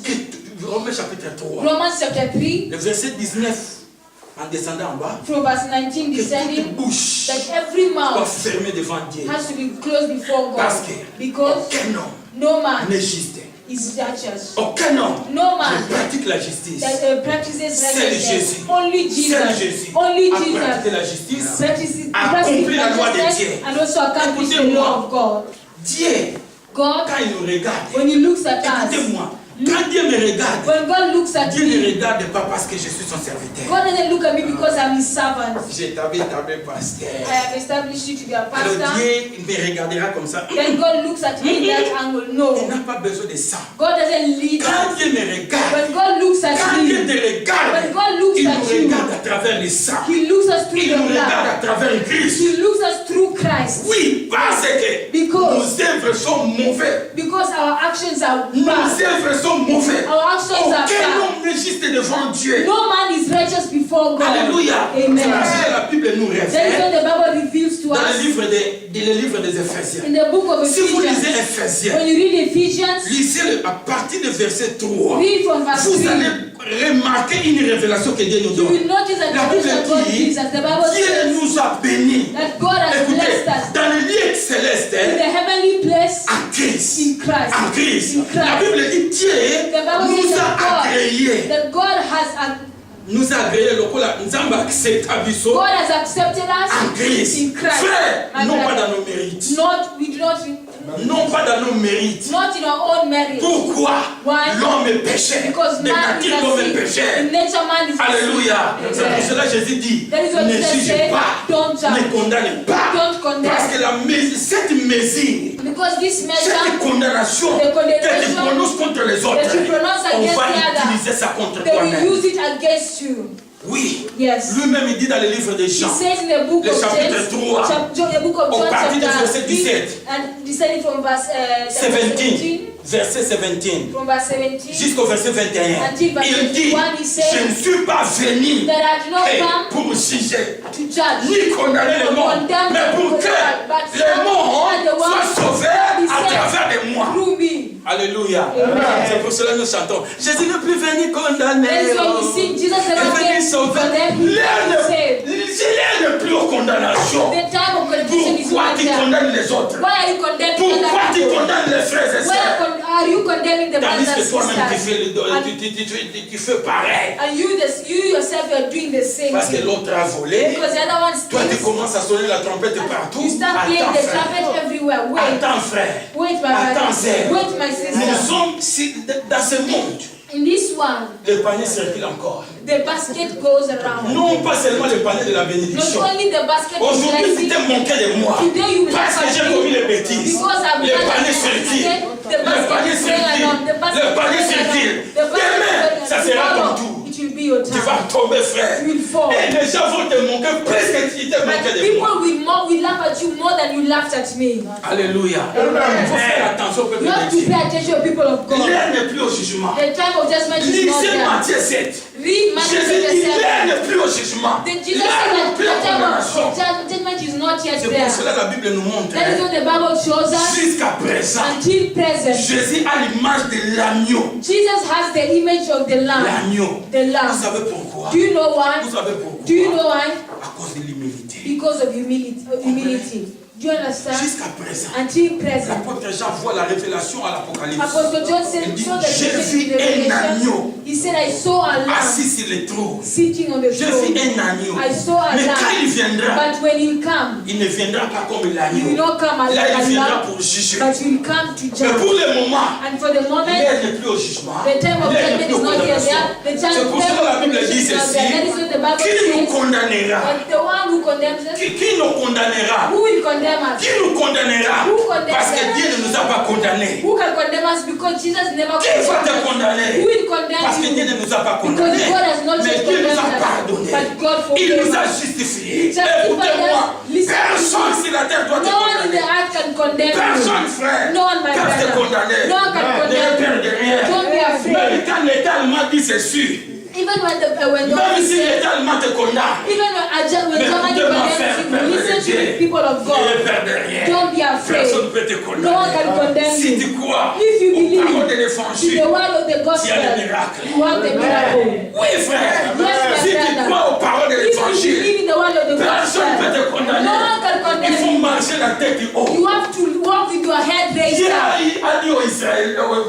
Romains chapitre 3, Romans chapter 3, le verset 19, en descendant en bas, from verse 19 que toute descending, bouche that every doit mouth fermer devant Dieu. has to be closed before God. Parce que Because aucun homme no man n'est juste. is righteous. Aucun homme No man ne pratique la justice. that practices Seul righteousness. Jésus. Only Seul Jesus. Jésus Only a pratiqué Jesus la justice. practices Accompli la loi de righteousness Dieu. and also accomplished the Écoutez-moi. law of God. Dieu, God, quand il nous regarde, when He looks at us, écoutez-moi, quand Dieu me regarde, when God looks at Dieu ne me, regarde pas parce que je suis son serviteur. God doesn't look at me because I'm His servant. J'ai établi pasteur. I have established you to be a Alors pastor. Dieu me regardera comme ça. Then God looks at me in that angle. Il No, n'a pas besoin de ça. God doesn't lead Quand us. Dieu me regarde, When God looks at quand Dieu me, te regarde, when God looks il at nous you, regarde à travers le sang. He looks us through Il the nous regarde à blood. travers Christ. He looks us through Christ. Oui, parce que Because- nos œuvres sont mauvaises. Because our actions are Nos bad. œuvres sont mauvaises. Our actions are Aucun bad. homme n'est juste devant Dieu. No man is righteous before God. Alléluia. C'est Amen. parce que la Bible nous That is révèle what the Bible reveals to dans le us livre des Éphésiens. in the book of Si vous lisez Ephesians. Éphésiens, When you read Ephesians, lisez à partir du verset 3. read from verse Vous 3. allez remarquer une révélation que Dieu nous You donne. will notice that La the Bible God dit, gives us. The Bible Dieu says nous a bénis. that God has Écoutez, blessed us dans le lieu céleste, in the heavenly place en Christ. in Christ. En Christ. In Christ. La Bible dit Dieu The Bible nous says a that God, agréés. that God has Nous a agréés lokola Nzamba accepta biso God has accepted us en Christ. in Christ. Frère, My non pas brother. dans nos mérites. Not we do not Non pas dans nos mérites. not in our own merit. Pourquoi Why? l'homme est péché? Because De man is nature, a l'homme est sin. péché. In nature, man is a sin. Alléluia. C'est pour cela que Jésus dit, That is what ne Jesus juge said, pas, don't judge. ne condamne pas. Don't condemn. Parce que cette mesure, Because this cette measure, condamnation the que tu condemnation prononces contre les autres, that you pronounce on against va the other, utiliser ça contre they will toi-même. use it against you. Oui. Yes. Lui-même, il dit dans le livre de He Jean, says in the book le of chapitre James, 3, the book of au John, partir du verset chapter 17, 3, and descending from verse 17, verset 17, from verse 17, jusqu'au verset 21, until verse il dit, 21, he said, je ne suis pas venu that I did not come pour juger, to judge, ni condamner le or monde, condemn mais pour the que world, but le monde the world soit sauvé be à saved travers de moi. through me. Alléluia. Amen. C'est pour cela que nous chantons. Jésus ne peut venir condamner. That's why we sing, Jesus Il never est venu came to sauver. condemn, he came to save. Il n'est plus aux condamnations. The time of condemnation is Pourquoi not tu there. condamnes les autres? Why are you condemning Pourquoi other tu people? condamnes les frères et Why sœurs? are you condemning the Tandis brothers que and toi-même tu fais, sisters? tu fais pareil. And you yourself, you are doing the same Parce que thing. l'autre a volé. Because the other one Toi tu steals. commences à sonner la trompette partout. You start playing Attends the frère. trumpet everywhere. Wait, Attends frère. wait, my Attends brother. sœur. Wait, my Nous sister. sommes dans ce monde. In this one, Le panier circule encore. the basket goes around. Non pas seulement le panier de la Not bénédiction. only the basket is Aujourd'hui, tu blessing, t'es manqué de moi. today you will Parce que have j'ai commis les bêtises. because I've Le done panier it. circule. The Le basket panier is going circule. around. The basket Le panier is going circule. around. The basket Demain, is going ça around. sera ton Tomorrow, tour. it will be your Tu time. vas tomber, frère. You will fall. Et les gens vont te manquer plus que tu t'es manqué And de people moi. will laugh at you more than you laughed at me. Alléluia. Il faut faire attention au peuple You have de to Dieu. pay attention to people of God. L'heure n'est plus au jugement. The time of judgment is not Lisez there. Matthieu 7. Read Matthew Jésus dit, 7. l'heure n'est plus au jugement. Then Jesus L'heure said n'est that plus the aux time condamnations. of judgment is not yet C'est pour there. cela que la Bible nous montre. That is what the Bible shows us. Jusqu'à présent, Until present, Jésus a l'image de l'agneau. Jesus has the image of the lamb. L'agneau. The Vous lamb. savez pourquoi? Do you know why? Vous savez pourquoi? Do you know why? À cause de l'humilité. Because of humility. Do you understand? Jusqu'à présent, Until present. l'apôtre Jean voit la révélation à l'Apocalypse. Apostle John said, Il dit, saw the j'ai vision vu in the un Revelation. agneau He said, I saw a lamb assis sur le trône. sitting on the J'ai throne. vu un agneau. I saw a Mais quand il lamb. viendra, But when he come, il ne viendra pas comme he will l'agneau. not come as Là, il a viendra lamb, pour juger. but he will come to Mais pour judge. le moment, And for the moment, l'heure n'est plus au jugement. the time of L'heure n'est judgment plus is aux not yet condamnations. there. The time C'est pour cela que la Bible dit is not ceci. there. That is what the Bible Qui nous says. condamnera? But the one who condemns us, Qui nous condamnera? who will condemn us? Qui nous condamnera? Who condemns Parce que us? Dieu ne nous a pas condamnés. Who can condemn us? Because Jesus never Qui va te condemned us. condamner? Who will condemn Parce que Dieu you? ne nous a pas Because condamnés. God has not Mais yet Dieu nous a condemned us. pardonnés. But God Il forgave nous a us. justifiés. Justified Écoutez-moi. us. Listen to Personne me. sur la terre doit te No one in the condamner. earth can condemn Personne, you. frère. No one, my Car te brother. condamner. No one can Ne condemn perdre you. rien. Don't be afraid. Même quand l'État allemand dit c'est sûr. Even when the Même si said, l'État allemand te condamne. even when Mais Germany écoutez-moi, condemns frère, you, peuple de listen to Dieu. the people of Ne God. perdre rien. Don't be afraid. Personne ne peut te No one can condamner. condemn Si you. tu crois If you aux believe paroles de to l'évangile, the word of the il y a gospel, le miracle. you have the miracle. Oui, frère. Yes, Si my tu brother. crois aux paroles de If you l'évangile, believe in the word of the personne ne peut te gospel, condamner. no one can Il condemn faut you. marcher la tête haute. You have to walk with your head raised Dieu up. a dit au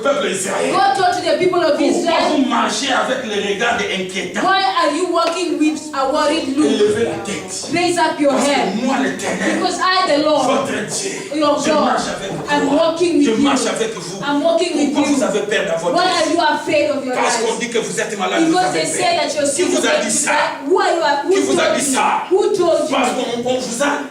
peuple israélien, God told to the people of pourquoi Israel, vous marchez avec le regard inquiétant? why are you walking with a worried look? Élevez la tête. Raise up your Parce head. que moi, l'Éternel, Because I, the Lord, votre Dieu, your je God, marche avec I'm vous. walking Je with marche you. avec vous. I'm walking with Pourquoi vous you. avez peur dans votre Why are vie? you afraid of your Parce qu'on life? dit que vous êtes malade, vous Because avez they say peur. that you're Qui sick. vous a dit ça? Who are you? Qui Who vous a told dit you? ça? Who told Parce you?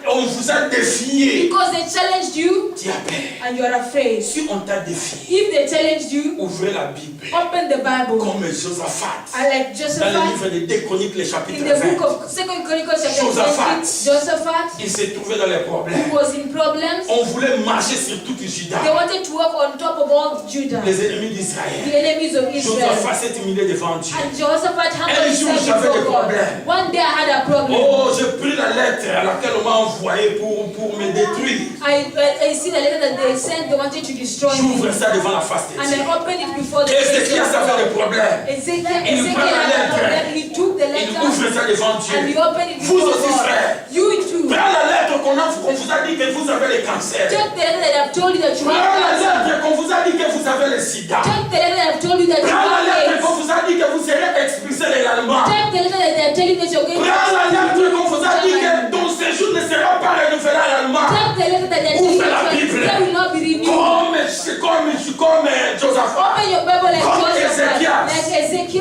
qu'on vous a défié. Because they challenged you Tu as peur. and you are afraid. Si on t'a défié, If they challenged you, ouvrez la Bible. open the Bible. Comme Josaphat. I like Dans le Josaphat. livre des 2 Chroniques, le chapitre In the 20. book of 2 Chronicles chapter Josaphat. 20, Josaphat, Il s'est trouvé dans les problèmes. who was in problems, On voulait marcher sur toute Juda. they wanted to walk on top of all Judah, Les ennemis the d'Israël. enemies of Israel. Josaphat s'est humilié devant Dieu. And Josaphat humbled Un jour, himself j'avais des before God. problèmes. One day I had a problem. Oh, j'ai pris la lettre à laquelle on m'a envoyé pour me détruire. I see the letter that they sent, they wanted to destroy me. J'ouvre ça devant la face de And Dieu. I opened it before the face Ézéchias of avait God. des problèmes. Ezekiel Il prend la had a lettre. problem. He took the Il letter ouvre ça devant and he Dieu. opened it Vous before aussi, God. frère. You too. Prends la lettre qu'on vous a dit que vous avez le cancer. Take the letter that I've told you that you Prends have la cancer. lettre qu'on vous a dit que vous avez le sida. Take the letter that I've told you that you Prends la have lettre AIDS. qu'on vous a dit que vous serez expulsé légalement. Take the letter that they're telling you that you're going Prends la lettre to qu'on vous a dit que ton séjour ne sera pas renouvelé légalement. Take the letter that they're telling you that your stay will not be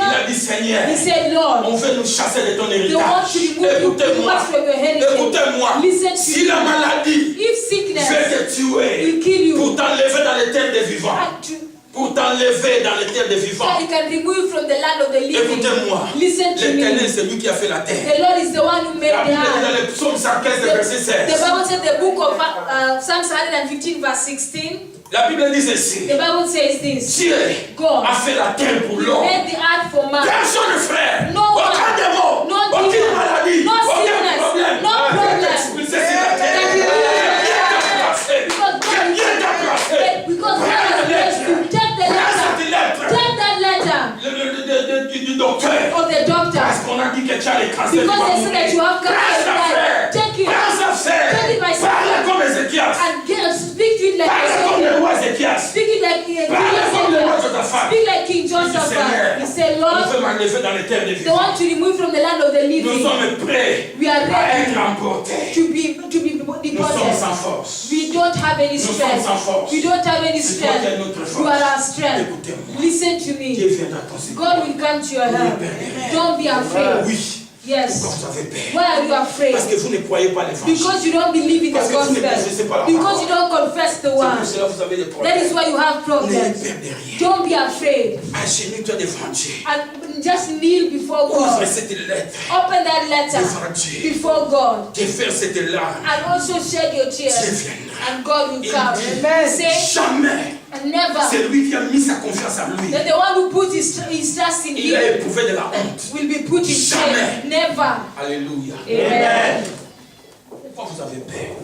a dit Seigneur, He said, Lord, on veut nous chasser de ton they want héritage. to remove you Écoutez-moi. from your heritage. Écoutez-moi. Listen to Si me. la maladie If sickness veut te tuer will kill you, pour t'enlever dans les terres des vivants, and to, pour t'enlever dans les terres des so vivants, He can remove you from the land of the living. écoutez-moi. Listen to me. L'Éternel, c'est lui qui a fait la terre. The Lord is the one who made La the Bible dit dans earth. le psaume 115, verset The 16. Bible says the book of Psalms 115 verse 16. La Bible dit ceci. The Bible says this. Dieu God a fait la terre pour He l'homme. made the earth for man. Personne, frère. No one. Aucun démon. No Aucune demon. maladie. No Aucun sickness. problème. No problem. Peut expulser sur la terre. Can be removed. Viens te placer. Because God Viens te placer. because God has blessed you. Take the Prends letter. cette lettre. Take that letter Du docteur. of the doctor. Parce qu'on a dit que tu as les cancers. Because they say that you have Prends cancer. ça, frère. Take it. Prends ça, frère. Take it by Parle comme Ézéchias. and speak to it like Parle comme le roi Ézéchias. Speak it like King Parle comme le roi Joseph. Josaphat. Speak like King Joseph. Seigneur, He said, on Lord, veut m'enlever dans les terres des they vivants. want to remove from the land of the Nous living. sommes prêts We are à ready être emportés. to be Nous sommes sans deported. force. We don't have any Nous sommes strength. sans force. We don't have any C'est toi qui as strength. notre You are force. our strength. Écoutez-moi. Listen to Dieu me. viendra ton secours. God will come to your help. Don't be afraid. Oui. Yes. Pourquoi vous avez peur? Why are you afraid? Parce que vous ne croyez pas l'évangile. Because you don't believe in Parce the que vous ne gospel. confessez pas la Because parole. you don't confess the C'est pour word. cela que vous avez des That problèmes. is why you have N'ayez problems. peur de rien. Don't be afraid. Agenouille-toi devant Dieu. And just kneel before Ouvre God. cette lettre Open that letter devant Dieu. before God. Défaire cette larme. And also shed your Dieu tears. viendra. And God will Il come. dit, Say, jamais. and never. C'est lui qui a mis sa confiance en lui. That the one who put his trust in Il a him éprouvé de la honte. will be put in shame. Jamais. Never. Alléluia. Amen. Pourquoi vous avez peur?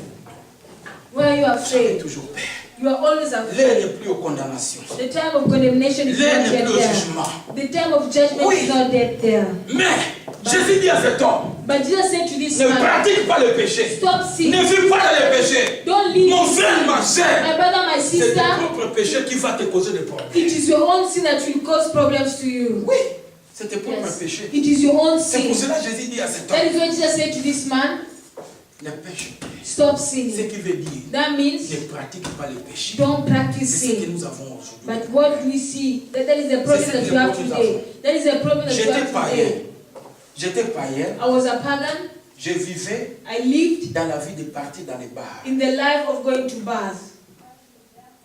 Why are you Vous avez afraid? toujours peur. You are always afraid. L'heure n'est plus aux condamnations. The time of condemnation is L'heure not n'est yet plus au there. jugement. The time of judgment Oui. is not yet there. Mais Jésus dit à cet homme, But Jesus said to this ne man, pratique pas le péché. stop sinning. Ne vis pas dans le péché. Don't live Mon in frère, sin. ma soeur, My brother, my c'est sister, ton propre péché qui va te causer des problèmes. it is your own sin that will cause problems to you. Oui, c'est ton propre Yes. péché. It is your own C'est pour sin. cela que Jésus dit à cet That homme, is what Jesus said to this man, ne pêche plus. stop Ce sinning. qui veut dire, That means ne pratique pas le péché. don't practice C'est ce que sin. nous avons aujourd'hui. But what do we see? That is the problem that you have today. That is the problem that you J'étais have païen. today. J'étais païen. I was a pagan. Je vivais I lived dans la vie de partir dans les bars. in the life of going to bars.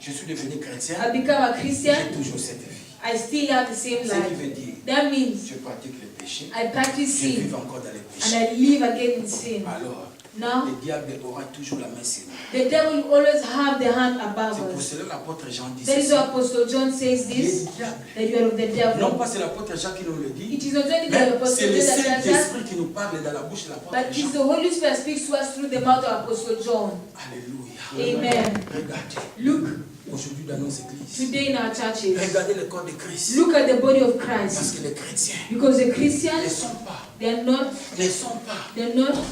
Je suis devenu chrétien. I became a J'ai Christian. toujours cette vie. I still have the same Ce qui life. veut dire, That means je pratique le péché. I practice Je vis sin encore dans le and péché. I live again in sin. Alors, Now, le diable aura toujours la main sur nous. the devil will always have the hand above C'est pour us. cela que l'apôtre Jean dit That is ceci. why Apostle John says Il est this, du diable. that you are of the Non devil. pas c'est l'apôtre Jean qui nous le dit, It is not only the mais Apostle c'est le John that tells us, Saint-Esprit qui nous parle dans la bouche de l'apôtre but Jean. it's the Holy Spirit speaks to us through the mouth of Apostle John. Alléluia. Amen. Regardez, Look aujourd'hui dans nos églises, today in our churches. regardez le corps de Christ. Look at the body of Parce Christ. que les chrétiens Because the ne Christians, sont pas, they're not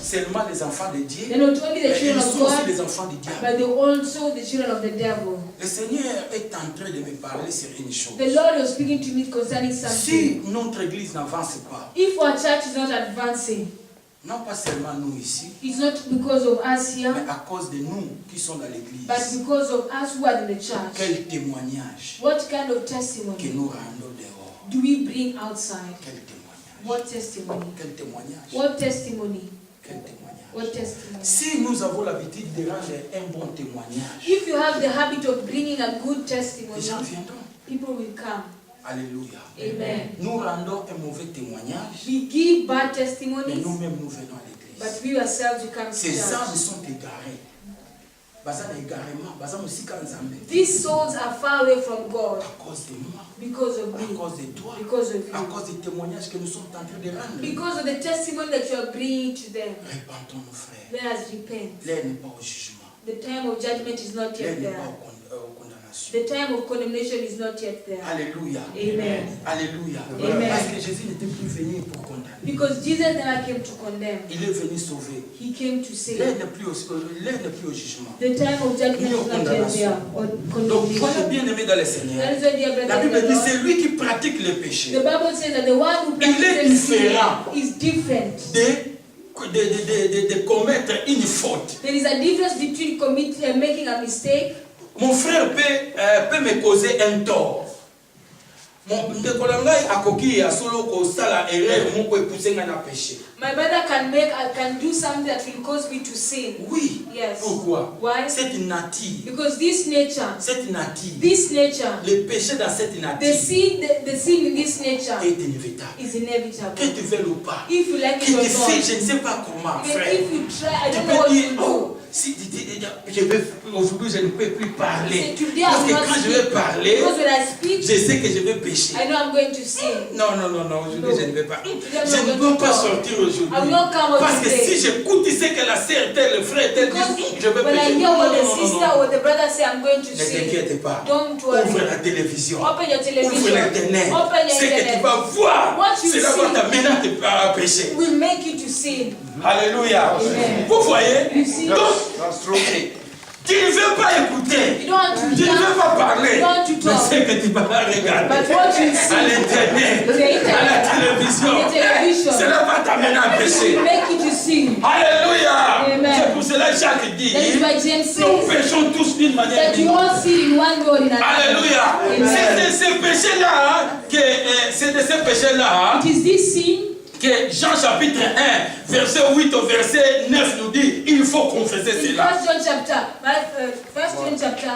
seulement les enfants de Dieu, they're not only the mais children ils of sont aussi God, les enfants du diable. but they're also the children of the devil. Le Seigneur est en train de me parler sur une chose. The Lord was speaking to me concerning something. Si notre église n'avance pas, If our church is not advancing, non pas seulement nous ici, it's not because of us here, mais à cause de nous qui sommes dans l'église, but because of us who are in the church. quel témoignage What kind of que testimony nous rendons dehors. do we bring outside? Quel témoignage. What testimony? Quel témoignage. What testimony? Quel témoignage. What testimony? Si nous avons l'habitude de rendre un bon témoignage, If you have the habit of bringing a good les testimony, gens viendront. people will come. Alléluia. Amen. Nous rendons un mauvais témoignage, We give bad mais testimonies, nous-mêmes nous venons à l'église. but we ourselves we come to Ces âmes church. sont égarées. Baza égarement, baza musika nzambe. These souls are far away from God À cause de moi, because of à me, cause de toi, because of à you, cause des témoignages que nous sommes en train de rendre. because of the testimony that you are bringing to them. Répentons nos frères. Let us repent. L'heure n'est pas au jugement. The time of judgment is not L'heure yet n'est pas there. aux condamnations. The time of condemnation is not yet there. Alléluia. Amen. Alléluia. Amen. Parce que Jésus n'était plus venu pour condamner. Because Jesus never came to condemn. Il est venu sauver. He came to L'heure save. n'est plus au jugement. The time of judgment is not yet there. Or Donc, voyez condemnation. bien aimé dans le Seigneur. That is why, dear La brother, in Bible the dit Lord, c'est lui qui pratique le péché. the Bible says that the one who Il est practices sin différent. is different. De commettre une faute. There is a difference between making a mistake. Mon frère peut me causer un tort. My brother can do something that will cause me to sin. Oui. Yes. Pourquoi? Why? Cette nature. Because this nature, Le péché dans cette nature the sin in this nature est inévitable. is inevitable. Que tu veuilles ou pas. If you like Que it or tu fais, not, je ne sais pas comment, even frère. if you try, I Tu don't know what peux dire, to do. oh, si aujourd'hui je ne peux plus parler. Say, today Parce I'm que not quand je vais speak. parler, Because when I speak, je sais que je vais pécher. I know I'm going to sin. Non, aujourd'hui No. je ne vais pas. I'm Je ne not peux going pas to sortir I will aujourd'hui. not come out Parce que today. si j'écoute ce que la sœur telle, le frère tel Because disent, je vais when I pécher. hear what the Non. sister or the brother say, I'm going to Ne sin. t'inquiète pas. Don't worry. Ouvre la télévision. Open your Ouvre television. l'internet. Open your Ce que tu internet. vas voir, What you cela va see t'amener à pécher. will make you to sin. Alléluia. Amen. Vous voyez? You see? Donc, tu ne veux pas écouter. You don't want to Tu ne veux hear. pas parler. You don't want to Mais talk. c'est que tu vas regarder But what you see à l'internet, The internet. à la télévision, The television. cela va t'amener à pécher. will make you to sin. Alléluia. Amen. C'est pour cela que Jacques dit, That is why James nous says péchons tous d'une manière that you différente. all sin in one way or in another. Alléluia. Amen. C'est de ces péchés-là c'est de ces péchés-là It is this sin que Jean chapitre 1, verset 8 au verset 9 nous dit, il faut confesser in cela. First John chapter.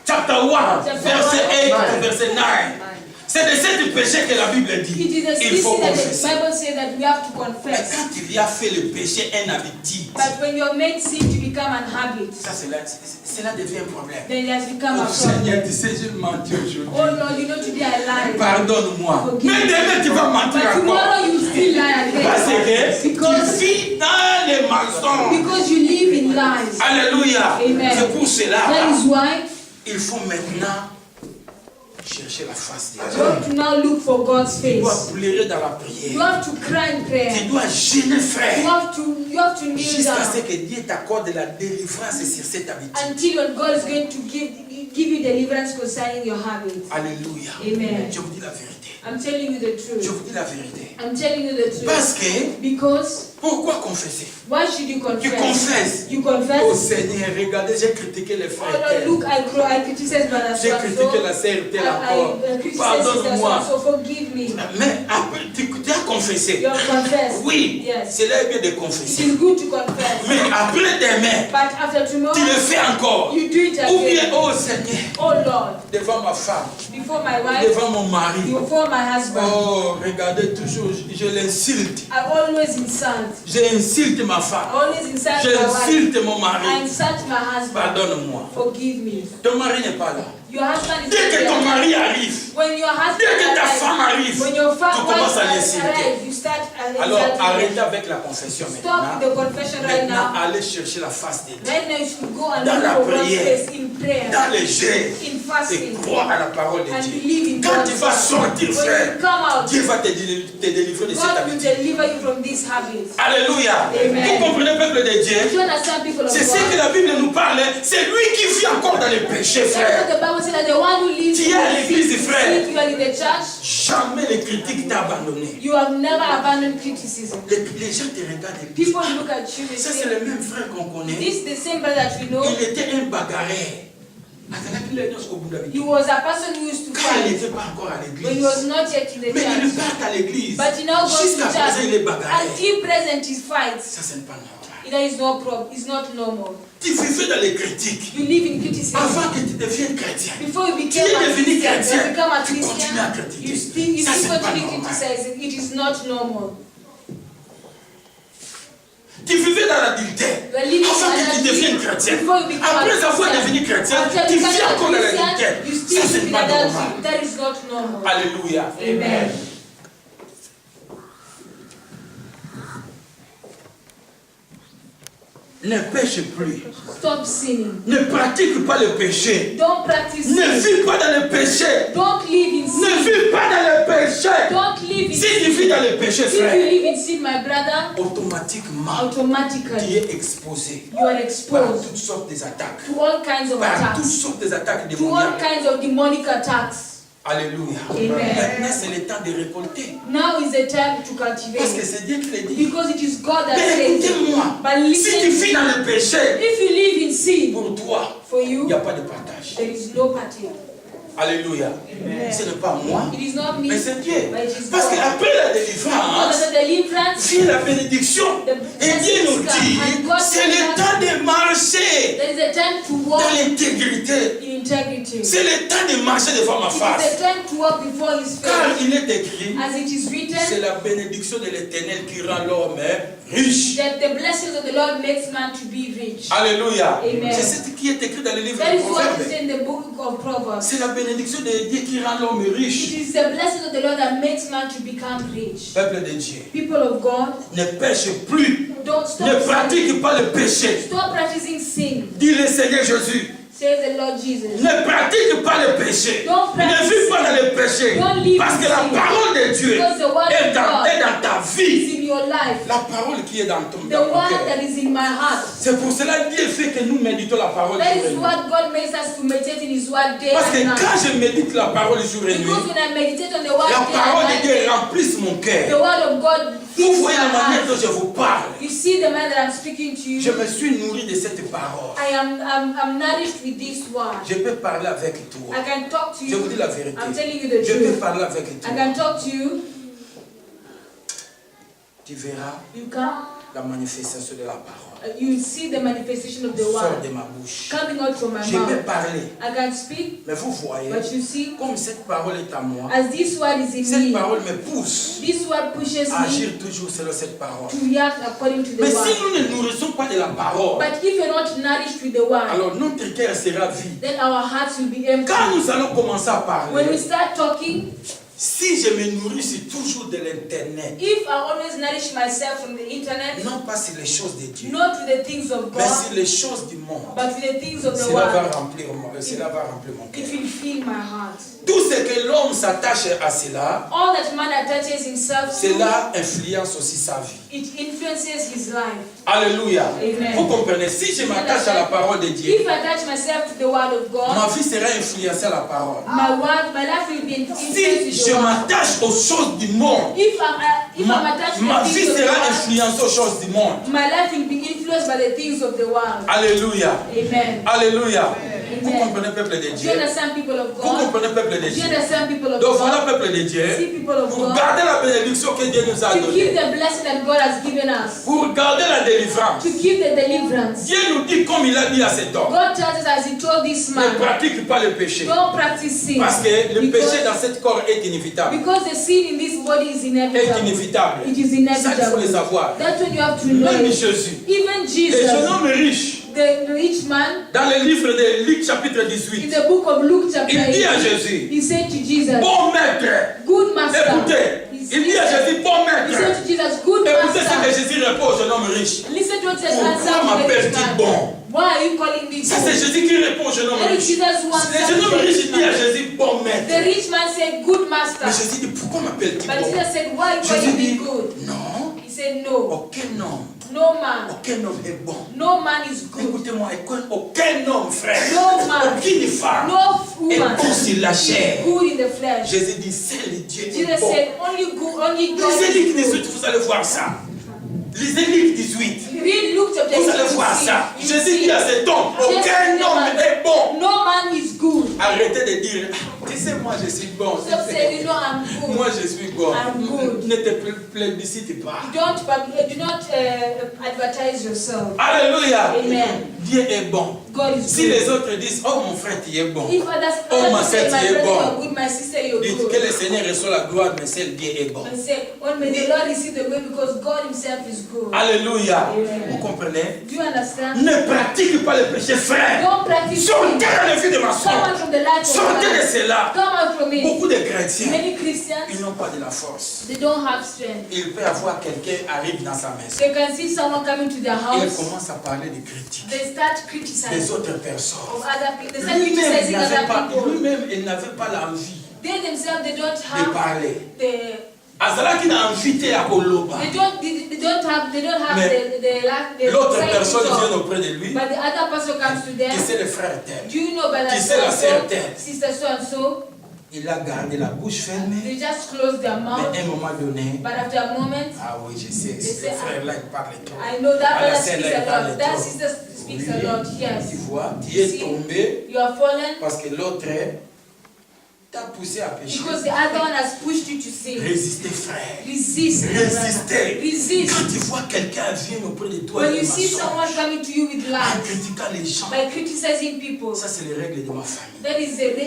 Chapter 1, verset 8 au verset 9. C'est de ces péchés que la Bible It dit, is a il faut sin that the confesser. Bible says that we have to Mais confess. quand il y a fait le péché un habitude, But when you make sin to become an habit, cela devient un problème. then it has become Oh a Seigneur, problem. tu sais, j'ai menti aujourd'hui. Oh Lord, you know today I lied. Pardonne-moi. Forgive Mais me. demain, tu vas mentir But encore. tomorrow you still lie Parce again. que tu Because vis dans les mensonges. because you live in lies. Alléluia. Amen. C'est pour cela, That is why il faut maintenant chercher la face de you Dieu. have to now look for God's Tu dois face. pleurer dans la You prière. have to cry in prayer. Tu dois gêner, You frère. have to kneel Jusqu'à ce down que Dieu t'accorde la délivrance sur cette habitude. until when God is going to give you deliverance concerning your habits. Alléluia. Amen. Je vous dis la vérité. I'm telling you the Je truth. vous dis la vérité. I'm telling you the truth. Parce que, Because pourquoi confesser? why should you Tu confess? confesses. You Oh confess. Seigneur, regardez, j'ai critiqué les Oh frères. Lord, tels. look, I criticize brother J'ai so critiqué la sœur telle encore. I criticize sister Pardonne-moi. so forgive me. Mais après, tu as confessé. You have confessed. Oui, Yes. c'est là bien de It confesser. is good to confess. Mais après demain, But after tomorrow, tu le fais encore. you do it Ou bien, again. oh Seigneur, Oh Lord, devant ma femme, before my wife, devant mon mari. before my husband, Oh, regardez toujours, je l'insulte. I always insult. J'insulte ma I femme. always insult my wife. J'insulte mon I mari. insult my husband. Pardonne-moi. Forgive me. Ton mari n'est pas là. Your husband is Dès que not ton there. mari arrive, When your husband dès que ta arrives, femme arrive, when your tu commences à l'insulter. arrives, you start Alors insulting arrêtez them. avec la confession Stop maintenant. the confession right Maintenant, now. allez chercher la face de Dieu. Right now you should go and Dans look la for God's prière. face in prayer, Dans les jeûnes. in Et fasting, croire à la parole de and Dieu. believe in Quand God's tu vas word. sortir, When frère, you come out, Dieu va te délivrer de cette God will habitude. deliver you from these habits. Alléluia. Amen. Vous comprenez, peuple de Dieu? Do you understand, people of C'est ce que God? la Bible nous parle. C'est lui qui vit encore dans les péchés, That's frère. what the Bible says, that the one who lives Tu es à l'église, frère. if you are in the church, Jamais les critiques t'ont abandonné. you have never abandoned criticism. Les gens te regardent et People disent, look at you and ça c'est say, le même frère qu'on connaît. this is the same brother that we know. Il était un bagarreur. He was a person who used to Quand il fight n'était pas encore à when he l'église. was not yet in the Mais il church. part à l'église. But he now goes to Jusqu'à présent, il est church. bagarreur. Until present, he fights. Ça, ce n'est pas normal. That is no problem. It's not normal. Tu vivais dans les critiques. You live in criticism. Avant que tu deviennes chrétien. Before you Tu became es a devenu Christian, chrétien. you become a Tu continues à Christian, critiquer. you still Ça, c'est pas continue normal. criticizing. It is not normal. Tu vivais dans l'adultère. You are living Avant que tu in deviennes adultery. chrétien. Before you become Après a avoir Christian. devenu chrétien, After tu vis becoming encore dans a Christian, l'adultère. you Ça, still c'est live in pas normal. adultery. That is not normal. Alléluia. Amen. Ne pêche plus. Stop sinning. Ne pratique pas le péché. Don't practice Ne sin. vis pas dans le péché. Don't live in Ne sin. vis pas dans le péché. Don't live in Si tu vis sin. dans le péché, If you frère, live in sin, my brother, automatiquement, tu automatically es exposé you are par exposed toutes sortes d'attaques. to all kinds of Par toutes attacks. sortes d'attaques To all démoniaques. kinds of demonic attacks. Alléluia. Amen. Maintenant, c'est le temps de récolter. Now is the time to Parce que cultivate. c'est Dieu qui le dit. Because it is God that Mais says it. écoutez-moi, But si tu listen, vis dans le péché, if you live in sin, pour toi, for il you, n'y a pas de partage. there is no party. Alléluia. Ce n'est pas moi, It is not me, mais c'est Dieu. but it is Parce God. qu'après la Because délivrance, of the deliverance, vient la bénédiction. Et Dieu nous dit, c'est le temps de marcher there is a time to walk dans l'intégrité. in integrity. C'est le temps de marcher devant ma It is face. a time to walk before His Car face. il est écrit, As it is c'est written, la bénédiction de l'Éternel qui rend l'homme riche. that the blessings of the Lord makes man to be rich. Alléluia. Amen. C'est ce qui est écrit dans le livre That de is what Proverbes. is in the book of Proverbs. C'est la bénédiction de Dieu qui rend l'homme It riche. is the blessing of the Lord that makes man to become rich. Peuple de Dieu, People of God, ne pêche plus. don't stop Ne sinning. pratique pas le péché. Stop practicing sin, Dis le Seigneur Jésus. says the Lord Jesus. Ne pratique pas le péché. Don't practice Ne vis pas dans le péché. Don't live Parce que in la sin. parole de Dieu Because the word est of dans, God est dans ta It's vie. in your life. La parole qui est dans ton The dans ton word cœur. that is in my heart. C'est pour cela que Dieu fait que nous méditons la parole That jour et is nuit. what God makes us to meditate in His word day Parce que and quand night. je médite la parole jour et nuit, Because when I meditate on the word la day parole de and Dieu night, remplisse mon the cœur. word of God Vous fills my voyez la manière heart. dont je vous parle. You see the man that I'm speaking to Je you. me suis nourri de cette parole. I'm nourished with this word. Je peux parler avec toi. I can talk to Je vous dis you. la vérité. I'm telling you the Je peux truth. parler avec I toi. can talk to you. Tu verras You can. la manifestation de la parole. You see the manifestation of the Sort word de ma bouche. coming out from my Je peux mouth. parler. I can speak, Mais vous voyez, but you see, comme cette parole est à moi, as this word is in cette me, parole me pousse this word pushes à me agir toujours selon cette parole. to react according to the Mais si word. nous ne nourrissons pas de la parole, But if you're not nourished with the word, alors notre cœur sera vide. then our hearts will be empty. Quand nous allons commencer à When we parler, start talking, si je me nourris toujours de l'internet, if I always nourish myself from the internet, non pas sur les choses de Dieu, not with the things of mais God, sur les choses du monde, but with the things of the cela va world, remplir mon it cœur. will fill my heart. Tout ce que l'homme s'attache à cela, All that man attaches himself to, cela influence aussi sa vie. it influences his life. Alléluia. Amen. Vous comprenez, si je m'attache à la parole de Dieu, If I attach myself to the word of ma God, vie sera influencée à la parole. my life will be influenced with Si the je word. m'attache aux choses du monde, If I'm attached to ma the vie things of the sera world, influencée aux choses du monde. my life will be influenced by the things of the world. Alléluia. Amen. Alléluia. Vous Amen. comprenez, peuple de Do you Dieu? understand, people of Vous God? comprenez, peuple de Do you Dieu? understand, people of Donc voilà, God? peuple de See, Dieu, people of pour God, garder la bénédiction que Dieu nous a to keep donnée, the blessing that God has given us, pour garder la délivrance, to keep the deliverance. Dieu nous dit comme il a dit à cet homme, God tells us, as He told this ne man, pratique pas le péché. don't practice sin. Parce que le péché Because, dans ce corps est inévitable. because the sin in this body is Est inevitable. inévitable. It is Ça, il faut le inevitable. savoir. That's when you have to know Même it. Jésus, Even le Jesus, jeune homme riche, the rich man, dans le livre de Luc chapitre in 18, the book of Luke chapter il dit à 18, Jésus, he said to Jesus, bon maître, good master. écoutez, il dit à Jésus, bon He said maître, to Jesus, good écoutez ce que master. Jésus répond au jeune homme riche. Listen to what says Pourquoi answer to the m'appelles-tu rich man. bon? Why are you calling me Ça, c'est good? Jésus qui répond au jeune homme That is riche. Jesus who Le answered jeune to homme the riche rich dit à man. Jésus, bon The maître. rich man said, good master. Mais Jésus dit, pourquoi m'appelles-tu But bon? Jesus said, why are you Jésus calling me dit, good? non, He said, no. aucun homme, No man. aucun homme est bon. No man is good. Écoutez-moi, aucun homme, frère, No man. aucune femme No est woman bon sur la is chair. good in the flesh. Jésus dit, seul Dieu est Jesus bon. said, only God Lisez Luc is good. 18, vous allez voir ça. Lisez Luc 18, Read Luke chapter vous allez 18. voir ça. You Jésus see, dit à cet homme, aucun homme est bon. no man is good. Arrêtez de dire, tu sais, moi je suis bon. Stop saying, you know, I'm good. Moi je suis bon. I'm good. Ne te plébiscite pas. Do not advertise yourself. Alléluia. Amen. Dieu est bon. God is Si good. les autres disent, oh mon frère, tu es bon. If others Oh, ma say, sœur, my tu es brother, bon. you're good, my sister, you're Dites good. que le Seigneur reçoit la gloire, mais seul Dieu est bon. And say, well, may the Lord receive the glory because God Himself is good. Alléluia. Amen. Vous comprenez? Do you understand? Ne pratique pas le péché, frère. Don't practice sin. Sortez dans la vie de ma Come soeur. out from the light of Sortez de God. cela. Come out from it. Beaucoup de chrétiens, Many Christians, ils n'ont pas de la force. they don't have strength. Il peut avoir quelqu'un arrive dans sa maison. They can see someone coming to their Et il house. commence à parler de critiques They start des criticizing autres personnes. of other people. They start Lui-même, criticizing other people. lui-même, il n'avait pas l'envie They themselves, they don't de have parler. the. Azalaki n'a invité à Koloba. They don't have Mais the l'autre desire to personne talk. vient auprès de lui. But the other person comes to Qui them. c'est le frère tel? Do you know by Qui that c'est la sœur telle? sister so and so? Il a gardé la bouche They fermée. just close their mouth. Mais à un moment donné, But after a moment, ah oui, je sais, They ce say, frère-là, il parle trop. I know that Ah, la brother sœur speaks là, a il parle lot. That trop. sister speaks Oui, a lot. tu Yes. vois, tu es See, tombé you are fallen parce que l'autre t'a poussé à pécher. Because the other one has pushed you to sin. Résistez, frère. Resist. my brother. Résistez. Resist. Quand tu vois quelqu'un vient auprès de toi When avec you des see someone mensonges, coming to you with en lies, critiquant les gens, by criticizing people, ça c'est les règles de ma famille.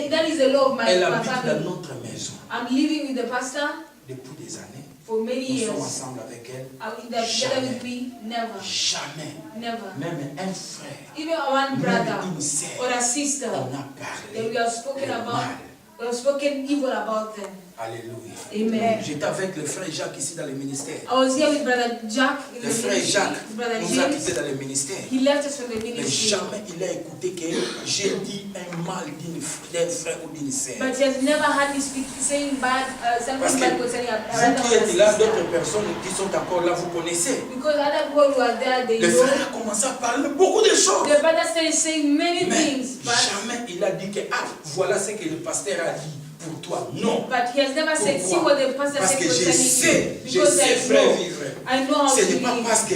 that is the law of my Elle habite dans family. notre maison I'm living with the pastor depuis des années. for many Nous years. sommes ensemble avec elle. Together with me, never, Jamais. never. Même un frère, Even one brother même une sœur, or a sister on a that parlé we have spoken de about, mal. we have spoken evil about them. Alléluia. Amen. J'étais avec le frère Jacques ici dans le ministère. I was here with Brother Jack in Le the frère ministry. Jacques Brother nous a James, quittés dans le ministère. he left us from the Mais ministry. jamais il a écouté que j'ai dit un mal d'un frère ou d'une sœur. But he has never had me saying bad, Parce something que bad concerning a vous brother qui or a êtes là, sister. d'autres personnes qui sont encore là, vous connaissez. Because other people who are there, they Le know. frère a commencé à parler beaucoup de choses. The brother started saying many Mais things, jamais il a dit que voilà ce que le pasteur a dit pour toi. Non. but he has never said, see Pourquoi? what the pastor Parce said que je concerning sais, you. Because frère vivre. I know how Ce to n'est pas live. parce que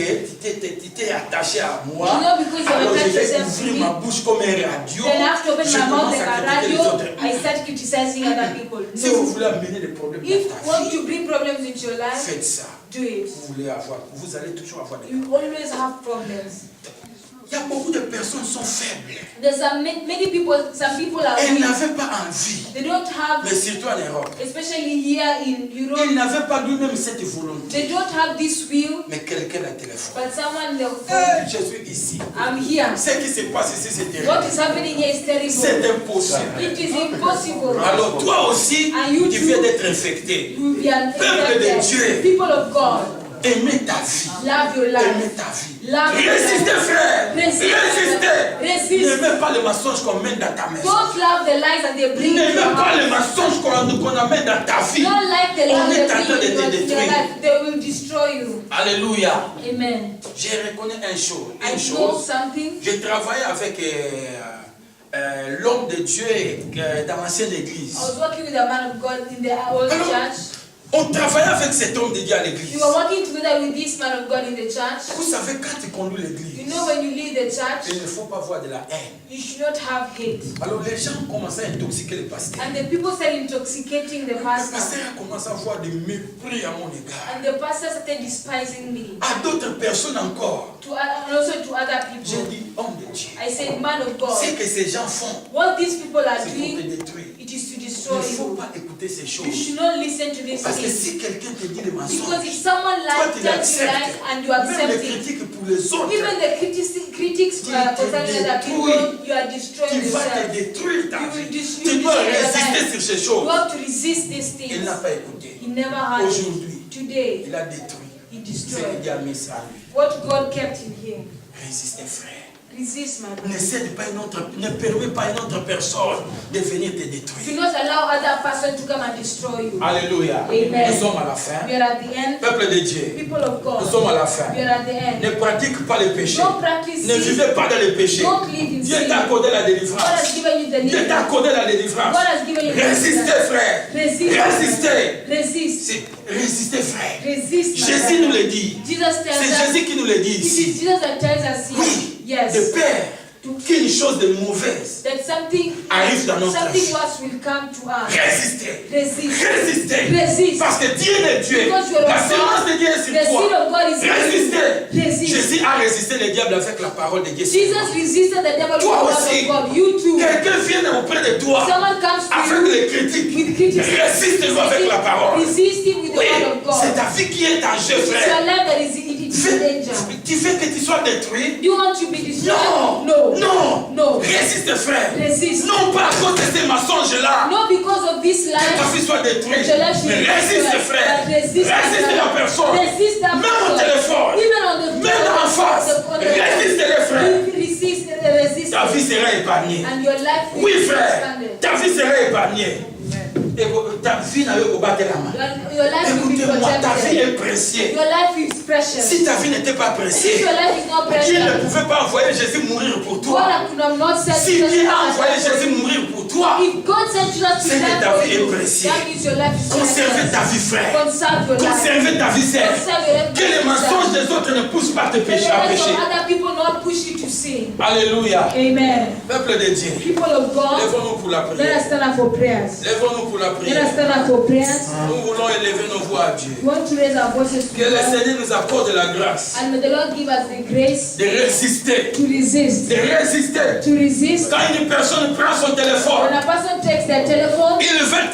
tu t'es attaché à moi, You know, because you alors je attach vais yourself to ouvrir me, ma bouche comme un radio. Then I have to open Je my mouth commence like à a critiquer les radio, autres. I start criticizing other people. Si vous No. voulez amener des problèmes If you dans ta want vie, to bring problems into your life, faites ça. do it. Vous allez toujours avoir des You problèmes. always have problems. Il y a beaucoup de personnes qui sont faibles. There's many people, some people are Elles weak. n'avaient pas envie, They don't have, mais surtout en Europe. especially here in Ils Europe, n'avaient pas lui-même cette volonté. they don't have this will, Mais quelqu'un a téléphoné. but someone they'll Hey, phone, je suis ici. I'm here. Ce qui se passe ici, c'est terrible. What is happening here is terrible. C'est impossible. It is impossible. Alors toi aussi, And you tu too. viens d'être infecté. You will be an Peuple de infected. Dieu. People of God, Aimez ta vie. love your Aimez life. ta vie. Love your Résistez, life. frère. Resist. Résistez. N'aimez pas les mensonges qu'on mène dans ta maison. Don't love the lies that they bring to N'aimez your pas les house. mensonges qu'on amène dans ta vie. Don't like the On lies est they en train bring de te into your détruire. life. They will destroy you. Alléluia. Amen. J'ai reconnu une chose. I Une know chose. something. J'ai travaillé avec l'homme de Dieu dans l'ancienne église. I was working with a man of God in the old Alors, church. On travaillait avec cet homme de Dieu à l'église. We were working together with this man of God in the church. Vous savez, quand tu conduis You l'église, know, when you lead the church, il ne faut pas avoir de la haine. you should not have hate. Alors les gens commençaient à intoxiquer le pasteur. And the people started intoxicating the Le pastor. pasteur a commencé à avoir des mépris à mon égard. And the pastor started despising me. À d'autres personnes encore. And also to other J'ai people. dit, homme de Dieu, I said, man of God, ce que ces gens font, what these people are c'est pour te doing, détruire. it is to Il destroy ne faut you. pas écouter ces You choses. should not listen to these Parce que things. si quelqu'un te dit des Because mensonges, if someone toi lies, tu tells you lies l'acceptes. and you Même accept les it, critiques pour les autres, even the critics Tu concerning te other people, détruis. you are tu destroying vas te yourself. détruire ta You will vie. destroy Tu dois your résister life. sur ces You choses. have to resist these Il things. n'a pas écouté. He never had it. Aujourd'hui, Today, il a détruit. he Ce que destroyed. Dieu a mis ça à lui. What God kept in him. Résistez, frère. Resist, my Ne brother. cède pas ne permets pas à une autre personne de venir te Do détruire. not allow other person to come and destroy you. Alléluia. Amen. Nous sommes à la fin. We are at the end. Peuple de Dieu, People of nous God, sommes à la fin. we are at the end. Ne pratique pas le péché. Don't practice Ne sin. vivez pas dans le péché. Don't live in Dieu sin. t'a accordé la God délivrance. has given you the Dieu t'a deliverance. accordé la délivrance. God has given you the Résistez, deliverance. frère. Resist. Résistez. Resist. Résistez, frère. Resist. my Jésus brother. nous le dit. Jesus tells C'est us. Jésus qui nous le dit It is ici. Jesus that tells us here. Oui, Yes. de peur qu'une chose de mauvaise That something arrive dans notre vie. worse will come to us. Résistez. Resist. Résistez. Resist. Parce que Dieu est Dieu. Because you are La of semence God. de Dieu est The sur seed toi. of God is in you. Résistez. Resist. Jésus a résisté le diable avec la parole de Dieu. Jesus resisted the devil with the Toi word aussi. of God. You too. Quelqu'un vient auprès de toi Someone comes to avec you les critiques. with criticism. Résiste-le avec la parole. Resist him with the Oui, word of God. c'est ta vie qui est en jeu, It's your frère. life that is in danger. Tu fais que tu sois détruit. Do you want to be destroyed? Non. No. Non. No. Résiste, frère. Resist. Non pas à cause de ces mensonges-là. Not because of this Que ta life. vie soit détruite. That your life should Mais be résiste, destroyed. frère. But resist Résiste la personne. Resist that Même au person. téléphone. Even on the Même en face. Résiste-les, frère. Resist Ta vie sera épargnée. and your life will Oui, be frère. expanded. Ta vie sera épargnée. Et ta vie n'a pas battu la main. Your life will be Écoutez-moi, ta vie protected. est précieuse. Your life is precious. Si ta vie n'était pas If précieuse, your life is not Dieu ne precious, pouvait pas envoyer Jésus mourir pour God toi. could have not sent Si Jesus Dieu to a envoyé die for Jésus you. mourir pour toi, If God sent Jesus to c'est que die ta for vie est you, précieuse. that means your life is conservez precious. ta vie, frère. Conserve your life. Conservez ta vie, sœur. Conserve your life. Que les mensonges l'influence des autres ne pousse pas à te Let pécher, the à rest pécher. of other people not push you to sin. Alléluia. Amen. Peuple de Dieu, People of God, lèvons-nous pour la let us prière. stand up for prayers. Lèvons-nous pour la Let us prière. stand up for prayers. Nous voulons élever nos voix à Dieu. We want to raise our voices to Que le God. Seigneur nous accorde la grâce And may the Lord give us the grace de résister. to resist. De résister. To resist. Quand une personne prend son téléphone, When a person takes their telephone, il veut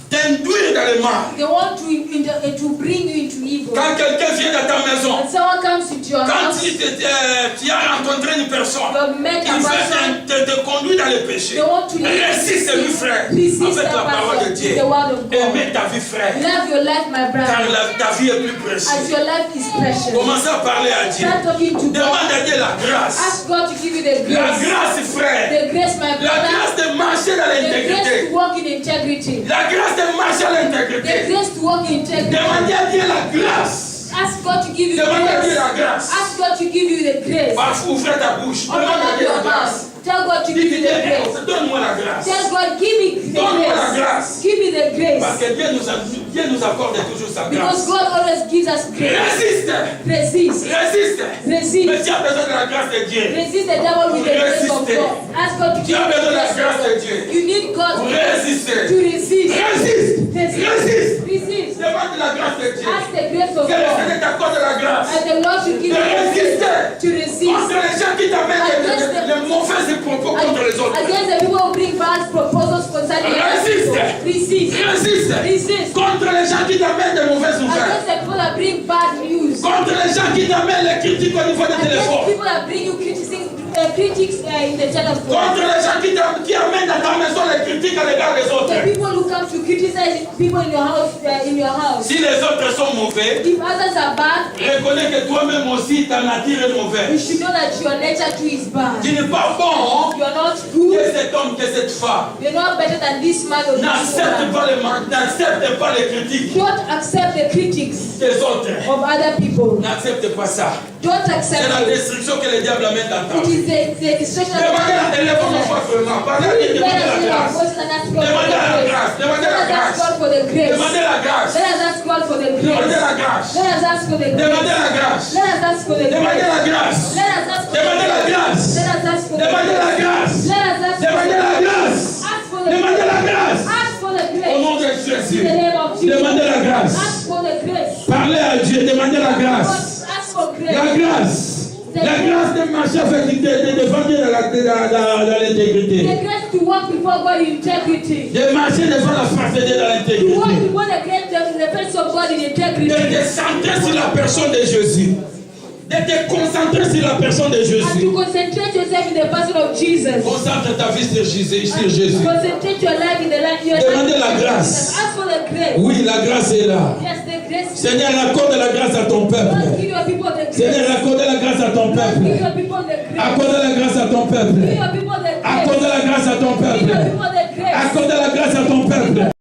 t'induire dans le mal. they want to bring you into evil. Quand quelqu'un vient dans ta maison, When someone comes into your quand house, tu as rencontré une personne, you have met il a person, veut te conduire dans le péché. they want to Résiste, lui, frère, resist avec la that parole de person Dieu. with the word of God. Aimez ta vie, frère, Love your life, my car brother, ta vie est plus as précieuse. your life is precious. Commencez à parler à Dieu. Start talking to God. Demande à Dieu la grâce. Ask God to give you the La grace. grâce, frère. The grace, my La brother. grâce de marcher dans The grace l'intégrité. to walk in integrity. La grâce de marcher à The l'intégrité. grace to walk in integrity. Demandez à Dieu la grâce. Ask God to give you Demandez à Dieu grace. la grâce. Ask God to give you the grace. Parfois, ouvrez ta bouche. Open Demande à up Dieu your la grâce. mouth. Tell God to Dis give you the grace. donne-moi la grâce. Tell God, give me the Donne-moi la grace. grâce. Give me the Parce grace. que Dieu nous accorde toujours sa Because grâce. God always gives us grace. Résiste. Resist. Résiste. Mais Resist. tu as besoin de la grâce de Dieu. Resist the devil with the grace of Résister. God. Ask God to Tu give as you the besoin de la grace grâce of de God. Dieu. You need God Pour to résister. resist. Résiste. Résiste. Resist. Demande la grâce de Dieu. Ask the grace of Que le God. Seigneur t'accorde la grâce. And the Lord should give you De the résister. grace to resist. Contre les gens qui t'amènent les mauvais propos contre les autres. Against the people who bring bad proposals concerning other Resist. people. Resist. Résiste. Resist. Contre les gens qui t'amènent des mauvaises nouvelles. Against the people that bring bad news. Contre les gens qui t'amènent les critiques au niveau du Against téléphone. people that bring you critics in the telephone. Contre les gens qui amènent dans ta maison les critiques à l'égard des autres. The people who come to criticize people in your house. Si les autres sont mauvais, If others are bad, reconnais que toi-même aussi ta nature est you mauvaise. should know that your nature too is bad. Tu n'es pas bon You are not que good. cet homme, que cette femme. You're not better than this man or this N'accepte woman. pas n'accepte pas les critiques Don't accept the critics des autres. of other people. N'accepte pas ça. Don't C'est accept la it. destruction que le diable amène dans ta It vie. is the destruction of Demandez la téléphone fois vraiment. Parlez à Dieu, demandez la grâce. Demandez la grâce. Demandez la Let us ask grâce. God for the grace. Demandez la grâce. Let us ask God for the Demandez grace. la grâce. Let us ask for the grace. Demandez la grâce. Let us ask for the Demandez grace. la grâce. Let us ask for the Demandez la grâce. Let us ask for the Demandez la grâce. Let us ask for Demandez the la grâce. Ask for the Demandez la grâce. Ask for the Au grace. nom de In Jésus. the name of Jesus. Demandez la grâce. Ask for the grace. Parlez à Dieu. Demandez la grâce. Ask for La grace. grâce. La grâce de marcher avec de défendre dans l'intégrité. The grace to walk before God in integrity. De marcher devant la parfaité dans To walk l'intégrité. before the face of God in De integrity. te centrer sur la personne de Jésus. De te concentrer sur la personne de And Jésus. to concentrate yourself in the person of Jesus. Concentre ta vie sur Jésus. Concentrate your life in the life. Demandez la grâce. Ask for the grace. Oui, la grâce est là. Yes, the grace. Seigneur, accorde la grâce à ton Lord, peuple. give your people the grace. Seigneur, accorde la grâce à ton Lord, give peuple. your people the grace. Accorde la grâce à ton Give peuple. your people the grace. Accorde la grâce à ton Give your peuple. people the grace. Accorde la grâce à ton peuple.